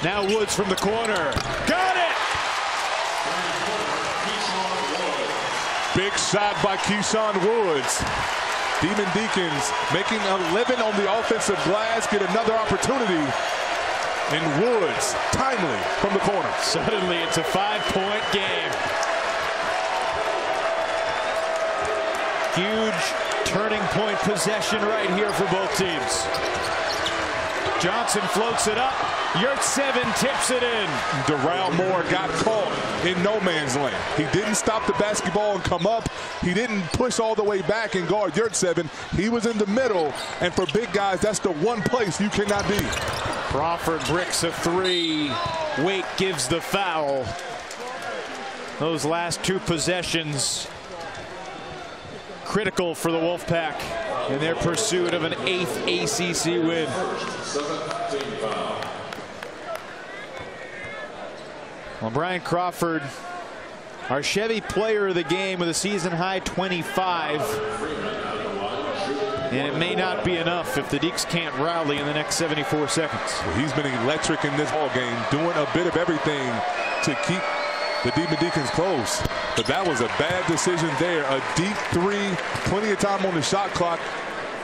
[SPEAKER 2] Now Woods from the corner. Got it!
[SPEAKER 3] Big shot by Keyshawn Woods. Demon Deacons making a living on the offensive glass, get another opportunity. And Woods, timely from the corner.
[SPEAKER 2] Suddenly it's a 5-point game. Huge turning point possession right here for both teams. Johnson floats it up. Yurtseven tips it in.
[SPEAKER 3] Darrell Moore got caught in no man's land. He didn't stop the basketball and come up. He didn't push all the way back and guard Yurtseven. He was in the middle, and for big guys, that's the one place you cannot be.
[SPEAKER 2] Crawford bricks a three. Wake gives the foul. Those last two possessions critical for the Wolfpack in their pursuit of an 8th ACC win. Well, Brian Crawford, our Chevy player of the game with a season-high 25. And it may not be enough if the Deeks can't rally in the next 74 seconds.
[SPEAKER 3] Well, he's been electric in this ball game, doing a bit of everything to keep the Demon Deacons close. But that was a bad decision there. A deep three, plenty of time on the shot clock,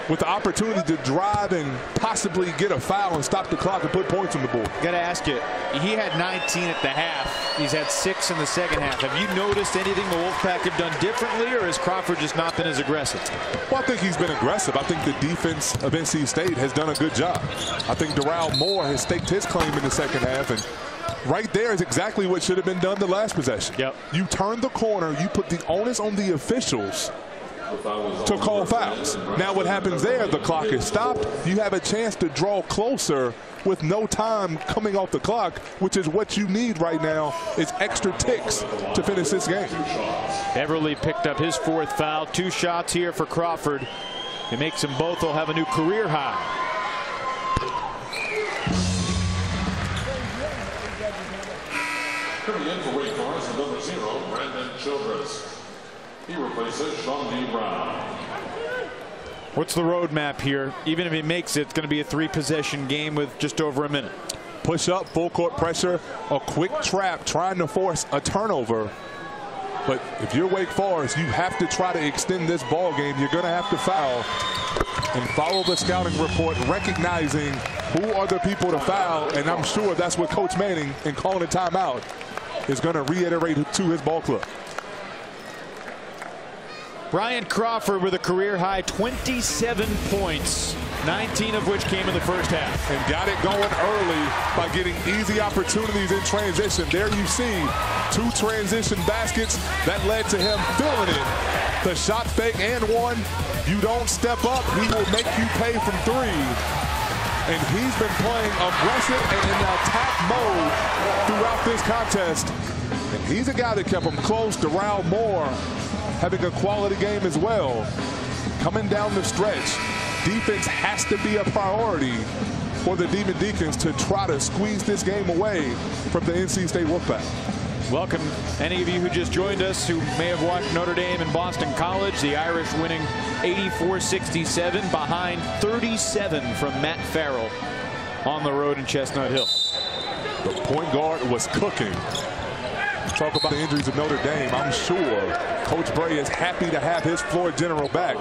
[SPEAKER 3] with the opportunity to drive and possibly get a foul and stop the clock and put points on the board.
[SPEAKER 2] Got to ask you, he had 19 at the half. He's had 6 in the second half. Have you noticed anything the Wolfpack have done differently, or has Crawford just not been as aggressive?
[SPEAKER 3] Well, I think he's been aggressive. I think the defense of NC State has done a good job. I think Darrell Moore has staked his claim in the second half, and right there is exactly what should have been done the last possession.
[SPEAKER 2] Yep.
[SPEAKER 3] You turn the corner, you put the onus on the officials to call fouls. Now what happens there, the clock is stopped. You have a chance to draw closer with no time coming off the clock, which is what you need right now, is extra ticks to finish this game.
[SPEAKER 2] Beverly picked up his 4th foul. 2 shots here for Crawford. It makes them both will have a new career high.
[SPEAKER 5] Coming in for Wake Forest, number 0, Brandon Childress. He replaces Sean D. Brown.
[SPEAKER 2] What's the roadmap here? Even if he makes it, it's going to be a 3-possession game with just over a minute.
[SPEAKER 3] Push up, full court pressure, a quick trap, trying to force a turnover. But if you're Wake Forest, you have to try to extend this ball game. You're going to have to foul and follow the scouting report, recognizing who are the people to foul. And I'm sure that's what Coach Manning, in calling a timeout, is going to reiterate to his ball club.
[SPEAKER 2] Brian Crawford with a career-high 27 points, 19 of which came in the first half.
[SPEAKER 3] And got it going early by getting easy opportunities in transition. There you see 2 transition baskets that led to him filling it. The shot fake and one. You don't step up, he will make you pay from 3. And he's been playing aggressive and in attack mode throughout this contest. And he's a guy that kept him close. Darrell Moore having a quality game as well. Coming down the stretch, defense has to be a priority for the Demon Deacons to try to squeeze this game away from the NC State Wolfpack.
[SPEAKER 2] Welcome, any of you who just joined us who may have watched Notre Dame and Boston College. The Irish winning 84-67 behind 37 from Matt Farrell on the road in Chestnut Hill.
[SPEAKER 3] The point guard was cooking. Talk about the injuries of Notre Dame. I'm sure Coach Bray is happy to have his floor general back.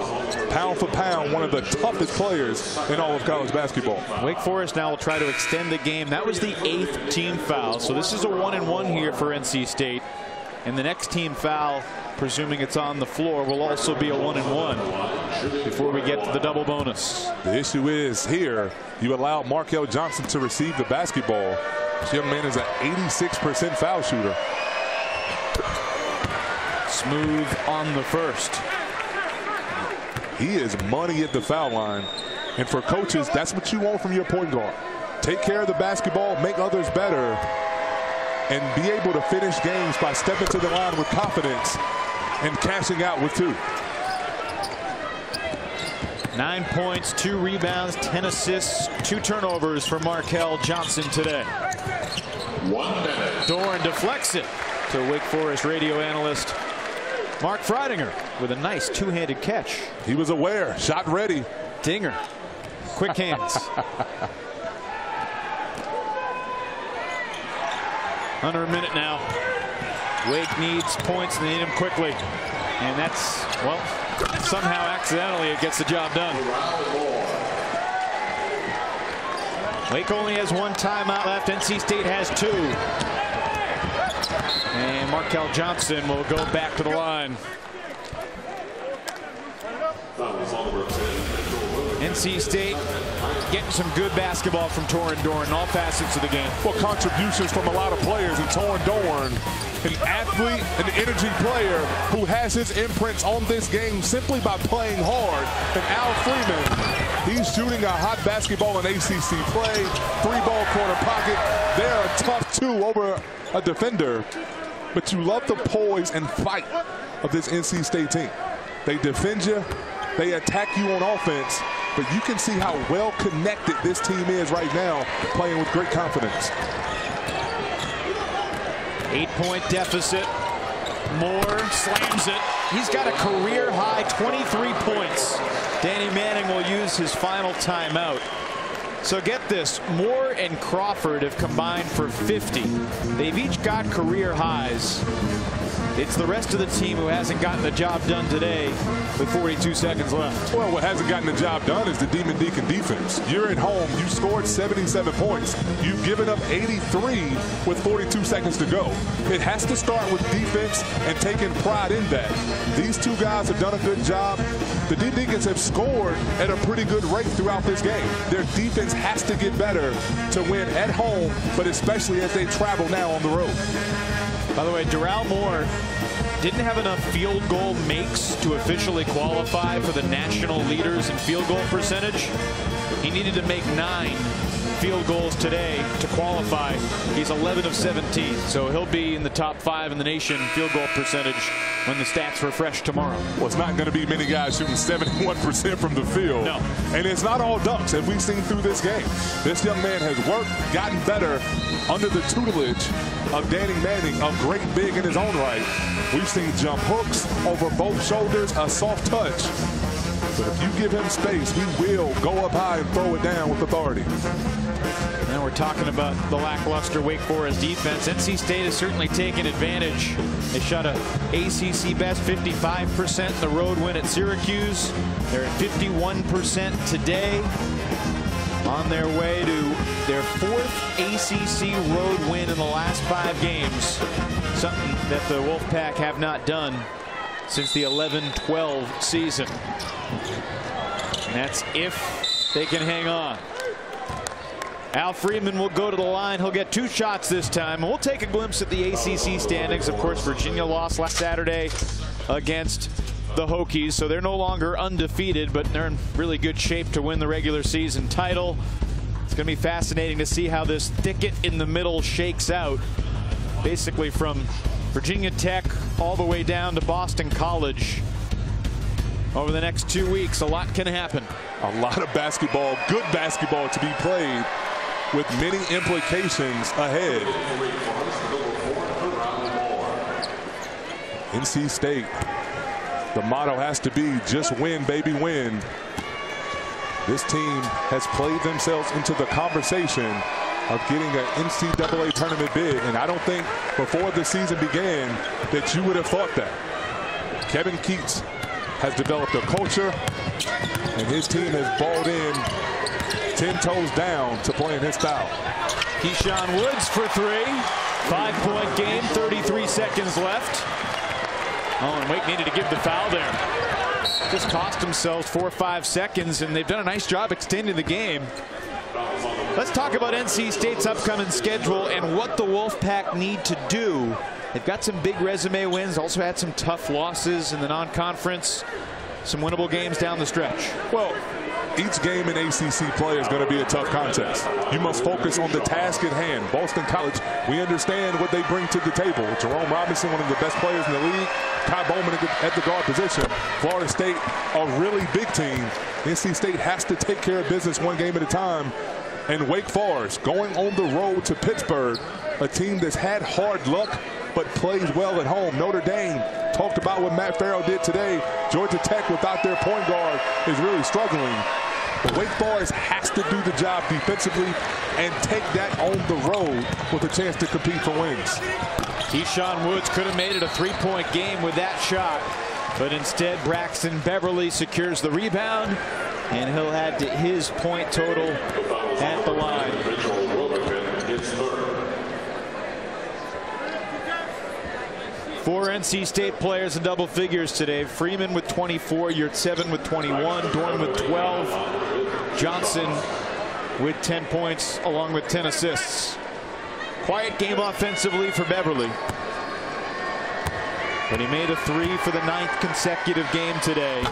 [SPEAKER 3] Pound for pound, one of the toughest players in all of college basketball.
[SPEAKER 2] Wake Forest now will try to extend the game. That was the 8th team foul. So this is a 1-and-1 here for NC State. And the next team foul, presuming it's on the floor, will also be a 1-and-1 before we get to the double bonus.
[SPEAKER 3] The issue is here, you allow Markel Johnson to receive the basketball. This young man is an 86% foul shooter.
[SPEAKER 2] Smooth on the first.
[SPEAKER 3] He is money at the foul line. And for coaches, that's what you want from your point guard. Take care of the basketball, make others better, and be able to finish games by stepping to the line with confidence and cashing out with 2.
[SPEAKER 2] 9 points, 2 rebounds, 10 assists, 2 turnovers for Markel Johnson today.
[SPEAKER 5] 1 minute.
[SPEAKER 2] Dorn deflects it to Wake Forest radio analyst Mark Freidinger with a nice 2-handed catch.
[SPEAKER 3] He was aware, shot ready.
[SPEAKER 2] Dinger, quick hands. Under a minute now. Wake needs points and they need them quickly. And that's, well, somehow accidentally it gets the job done. Wake only has 1 timeout left. NC State has 2. And Markel Johnson will go back to the line.
[SPEAKER 5] That was all the
[SPEAKER 2] NC State getting some good basketball from Torin Dorn in all facets of the game.
[SPEAKER 3] Well, contributions from a lot of players, and Torin Dorn, an athlete, an energy player who has his imprints on this game simply by playing hard. And Al Freeman, he's shooting a hot basketball in ACC play, 3-ball corner pocket. They're a tough 2 over a defender, but you love the poise and fight of this NC State team. They defend you, they attack you on offense, but you can see how well connected this team is right now, playing with great confidence.
[SPEAKER 2] 8-point deficit. Moore slams it. He's got a career high 23 points. Danny Manning will use his final timeout. So get this, Moore and Crawford have combined for 50. They've each got career highs. It's the rest of the team who hasn't gotten the job done today with 42 seconds left.
[SPEAKER 3] Well, what hasn't gotten the job done is the Demon Deacon defense. You're at home. You scored 77 points. You've given up 83 with 42 seconds to go. It has to start with defense and taking pride in that. These two guys have done a good job. The Deacons have scored at a pretty good rate throughout this game. Their defense has to get better to win at home, but especially as they travel now on the road.
[SPEAKER 2] By the way, Darrell Moore didn't have enough field goal makes to officially qualify for the national leaders in field goal percentage. He needed to make 9 field goals today to qualify. He's 11 of 17, so he'll be in the top 5 in the nation field goal percentage when the stats refresh tomorrow.
[SPEAKER 3] Well, it's not going to be many guys shooting 71% from the field.
[SPEAKER 2] No.
[SPEAKER 3] And it's not all dunks, as we've seen through this game. This young man has worked, gotten better under the tutelage of Danny Manning, a great big in his own right. We've seen jump hooks over both shoulders, a soft touch. But if you give him space, he will go up high and throw it down with authority.
[SPEAKER 2] Now we're talking about the lackluster Wake Forest defense. NC State has certainly taken advantage. They shot a ACC best 55% in the road win at Syracuse. They're at 51% today, on their way to their 4th ACC road win in the last 5 games. Something that the Wolfpack have not done since the 11-12 season. And that's if they can hang on. Al Freeman will go to the line. He'll get 2 shots this time. We'll take a glimpse at the ACC standings. Of course, Virginia lost last Saturday against the Hokies, so they're no longer undefeated, but they're in really good shape to win the regular season title. It's going to be fascinating to see how this thicket in the middle shakes out, basically from Virginia Tech all the way down to Boston College. Over the next 2 weeks, a lot can happen.
[SPEAKER 3] A lot of basketball, good basketball to be played, with many implications ahead. NC State, the motto has to be just win, baby, win. This team has played themselves into the conversation of getting an NCAA tournament bid, and I don't think before the season began that you would have thought that. Kevin Keats has developed a culture, and his team has balled in 10 toes down to playing his style.
[SPEAKER 2] Keyshawn Woods for 3. 5-point game, 33 seconds left. Oh, and Wake needed to give the foul there. Just cost themselves 4 or 5 seconds, and they've done a nice job extending the game. Let's talk about NC State's upcoming schedule and what the Wolfpack need to do. They've got some big resume wins, also had some tough losses in the non-conference, some winnable games down the stretch.
[SPEAKER 3] Well, each game in ACC play is going to be a tough contest. You must focus on the task at hand. Boston College, we understand what they bring to the table. Jerome Robinson, one of the best players in the league. Kai Bowman at the guard position. Florida State, a really big team. NC State has to take care of business one game at a time. And Wake Forest going on the road to Pittsburgh, a team that's had hard luck but plays well at home. Notre Dame talked about what Matt Farrell did today. Georgia Tech without their point guard is really struggling. But Wake Forest has to do the job defensively and take that on the road with a chance to compete for wins.
[SPEAKER 2] Keyshawn Woods could have made it a 3-point game with that shot, but instead Braxton Beverly secures the rebound, and he'll add to his point total at the line. 4 NC State players in double figures today. Freeman with 24, Yurtseven with 21, Dorn with 12. Johnson with 10 points along with 10 assists. Quiet game offensively for Beverly. But he made a 3 for the 9th consecutive game today.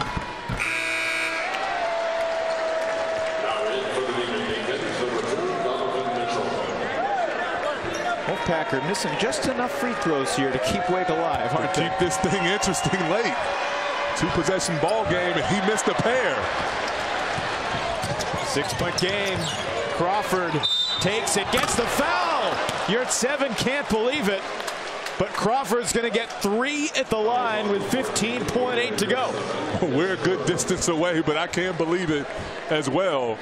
[SPEAKER 2] Wolfpack are missing just enough free throws here to keep Wake alive, aren't they?
[SPEAKER 3] Keep this thing interesting late. 2-possession ball game, and he missed a pair.
[SPEAKER 2] 6-point game. Crawford takes it, gets the foul. You're at 7, can't believe it. But Crawford's going to get 3 at the line with 15.8 to go.
[SPEAKER 3] We're a good distance away, but I can't believe it as well.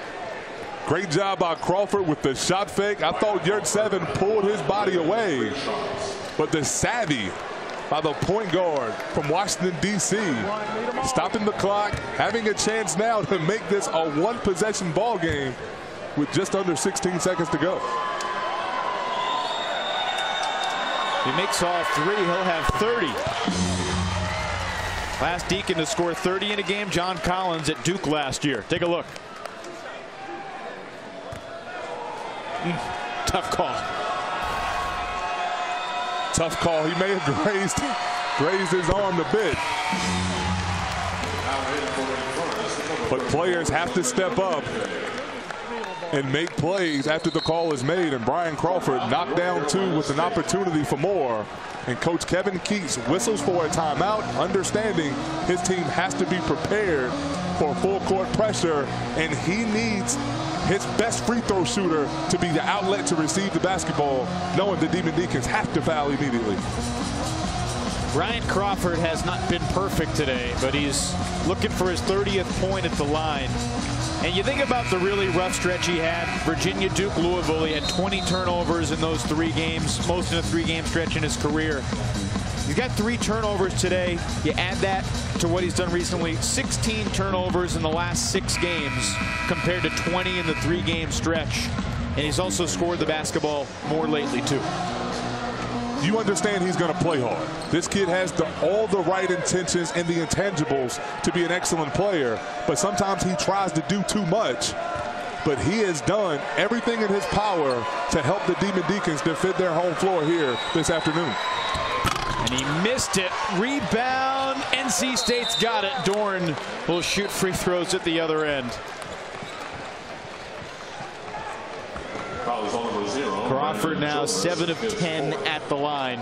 [SPEAKER 3] Great job by Crawford with the shot fake. I thought Yurt 7 pulled his body away. But the savvy by the point guard from Washington, D.C. stopping the clock, having a chance now to make this a 1-possession ball game with just under 16 seconds to go.
[SPEAKER 2] If he makes all 3, he'll have 30. Last Deacon to score 30 in a game, John Collins at Duke last year. Take a look. Tough call.
[SPEAKER 3] Tough call. He may have grazed his arm a bit. But players have to step up and make plays after the call is made. And Brian Crawford knocked down 2 with an opportunity for more. And Coach Kevin Keats whistles for a timeout, understanding his team has to be prepared for full court pressure, and he needs his best free throw shooter to be the outlet to receive the basketball, knowing the Demon Deacons have to foul immediately.
[SPEAKER 2] Brian Crawford has not been perfect today, but he's looking for his 30th point at the line. And you think about the really rough stretch he had. Virginia, Duke, Louisville. He had 20 turnovers in those 3 games, most in a 3-game stretch in his career. He's got 3 turnovers today. You add that to what he's done recently, 16 turnovers in the last 6 games compared to 20 in the 3-game stretch. And he's also scored the basketball more lately, too.
[SPEAKER 3] You understand he's going to play hard. This kid has all the right intentions and the intangibles to be an excellent player, but sometimes he tries to do too much. But he has done everything in his power to help the Demon Deacons defend their home floor here this afternoon.
[SPEAKER 2] And he missed it. Rebound. NC State's got it. Dorn will shoot free throws at the other end. Crawford now 7 of 10 at the line.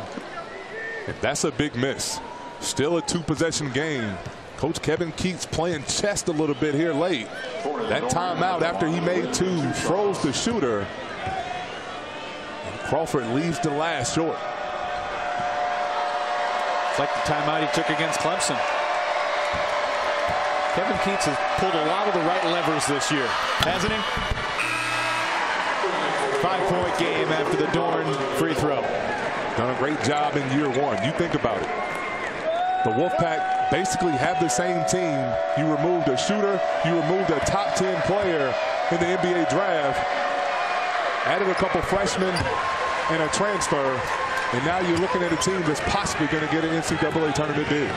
[SPEAKER 3] That's a big miss. Still a 2-possession game. Coach Kevin Keats playing chest a little bit here late. That timeout after he made 2 froze the shooter. And Crawford leaves the last short.
[SPEAKER 2] It's like the timeout he took against Clemson. Kevin Keats has pulled a lot of the right levers this year, hasn't he? 5-point game after the Dorn free throw.
[SPEAKER 3] Done a great job in year 1. You think about it. The Wolfpack basically have the same team. You removed a shooter. You removed a top 10 player in the NBA draft. Added a couple freshmen and a transfer. And now you're looking at a team that's possibly going to get an NCAA tournament bid.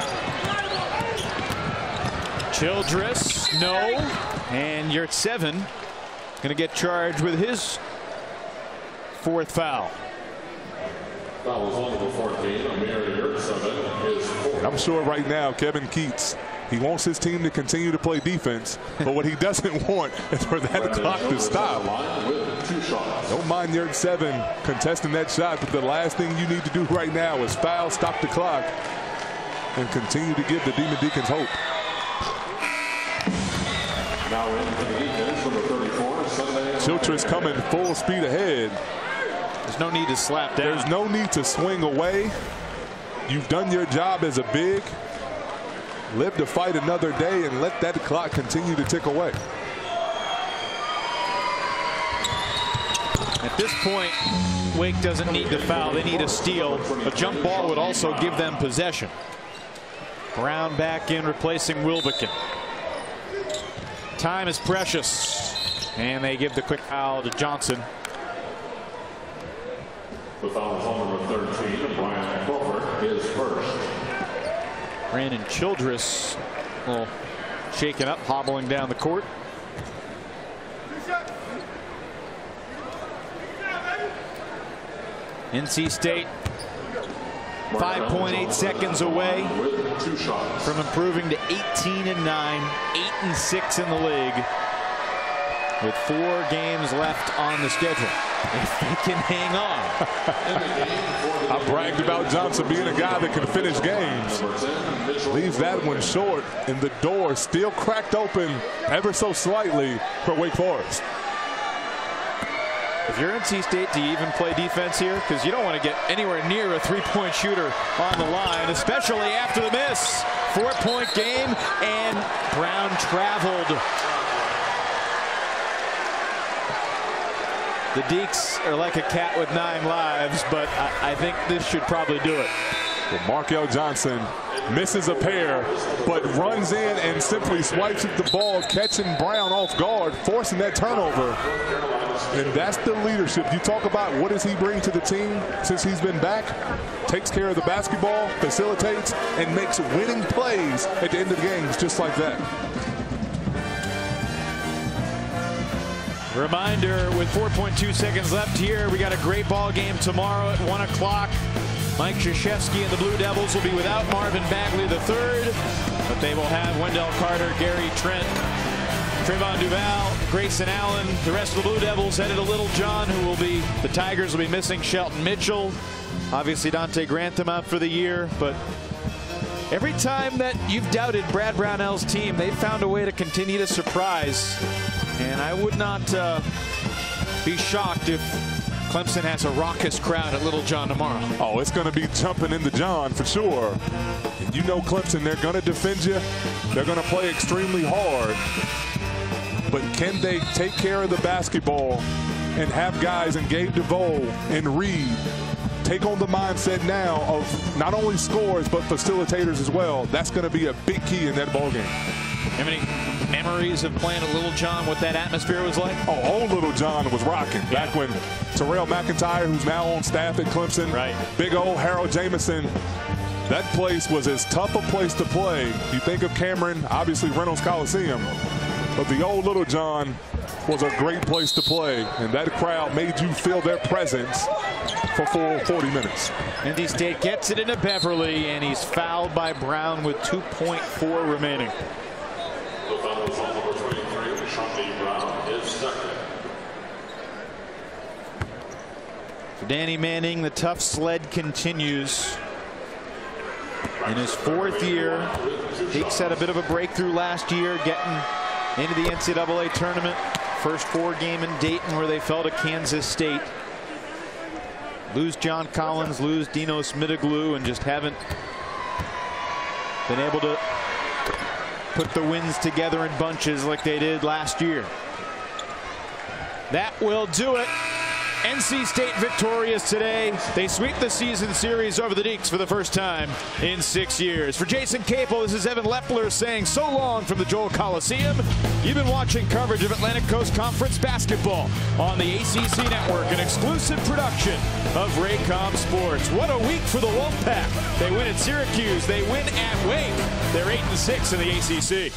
[SPEAKER 2] Childress, no. And Yurt 7 going to get charged with his 4th foul.
[SPEAKER 3] And I'm sure right now Kevin Keats, he wants his team to continue to play defense, but what he doesn't want is for that clock to stop. Don't mind Yurt 7 contesting that shot, but the last thing you need to do right now is foul, stop the clock, and continue to give the Demon Deacons hope.
[SPEAKER 5] Now in for the Deacons, number 34, Sunday.
[SPEAKER 3] Childress coming full speed ahead.
[SPEAKER 2] There's no need to slap down.
[SPEAKER 3] There's no need to swing away. You've done your job as a big. Live to fight another day and let that clock continue to tick away.
[SPEAKER 2] At this point, Wake doesn't need to foul. They need a steal. A jump ball would also give them possession. Brown back in, replacing Wilbekin. Time is precious. And they give the quick foul to Johnson.
[SPEAKER 5] The foul is on number 13, Brian Crawford, his first.
[SPEAKER 2] Brandon Childress, well, shaken up, hobbling down the court. NC State 5.8 seconds away from improving to 18-9, 8-6 in the league, with 4 games left on the schedule. If they can hang on.
[SPEAKER 3] I bragged about Johnson being a guy that can finish games. Leaves that one short, and the door still cracked open ever so slightly for Wake Forest.
[SPEAKER 2] If you're NC State, do you even play defense here? Because you don't want to get anywhere near a three-point shooter on the line, especially after the miss. 4-point game, and Brown traveled. The Deeks are like a cat with 9 lives, but I think this should probably do it.
[SPEAKER 3] Well, Markel Johnson misses a pair, but runs in and simply swipes at the ball, catching Brown off guard, forcing that turnover. And that's the leadership. You talk about what does he bring to the team since he's been back? Takes care of the basketball, facilitates, and makes winning plays at the end of games just like that.
[SPEAKER 2] Reminder, with 4.2 seconds left here, we got a great ball game tomorrow at 1 o'clock. Mike Krzyzewski and the Blue Devils will be without Marvin Bagley III, but they will have Wendell Carter, Gary Trent, Trayvon Duval, Grayson Allen. The rest of the Blue Devils headed to Little John, the Tigers will be missing Shelton Mitchell. Obviously Dante Grantham out for the year, but every time that you've doubted Brad Brownell's team, they've found a way to continue to surprise. And I would not be shocked if Clemson has a raucous crowd at Little John tomorrow.
[SPEAKER 3] Oh, it's going to be jumping into John for sure. And you know Clemson, they're going to defend you. They're going to play extremely hard. But can they take care of the basketball and have guys in Gabe DeVoe and Reed take on the mindset now of not only scores but facilitators as well? That's going to be a big key in that ball game.
[SPEAKER 2] How many memories of playing at Little John, what that atmosphere was like?
[SPEAKER 3] Oh, old Little John was rocking. Yeah. Back when Terrell McIntyre, who's now on staff at Clemson,
[SPEAKER 2] right.
[SPEAKER 3] Big old Harold Jamison, that place was as tough a place to play. You think of Cameron, obviously Reynolds Coliseum, but the old Little John was a great place to play, and that crowd made you feel their presence for 40 minutes.
[SPEAKER 2] NC State gets it into Beverly, and he's fouled by Brown with 2.4 remaining.
[SPEAKER 5] The foul is on number 23, Shawnee Brown is second.
[SPEAKER 2] For Danny Manning, the tough sled continues. In his 4th year, Deeks had a bit of a breakthrough last year, getting into the NCAA tournament. First 4 game in Dayton where they fell to Kansas State. Lose John Collins, lose Dinos Mitiglu, and just haven't been able to put the wins together in bunches like they did last year. That will do it. NC State victorious today. They sweep the season series over the Deeks for the first time in 6 years. For Jason Capel, this is Evan Lepler saying so long from the Joel Coliseum. You've been watching coverage of Atlantic Coast Conference basketball on the ACC Network, an exclusive production of Raycom Sports. What a week for the Wolfpack. They win at Syracuse. They win at Wake. They're 8-6 in the ACC.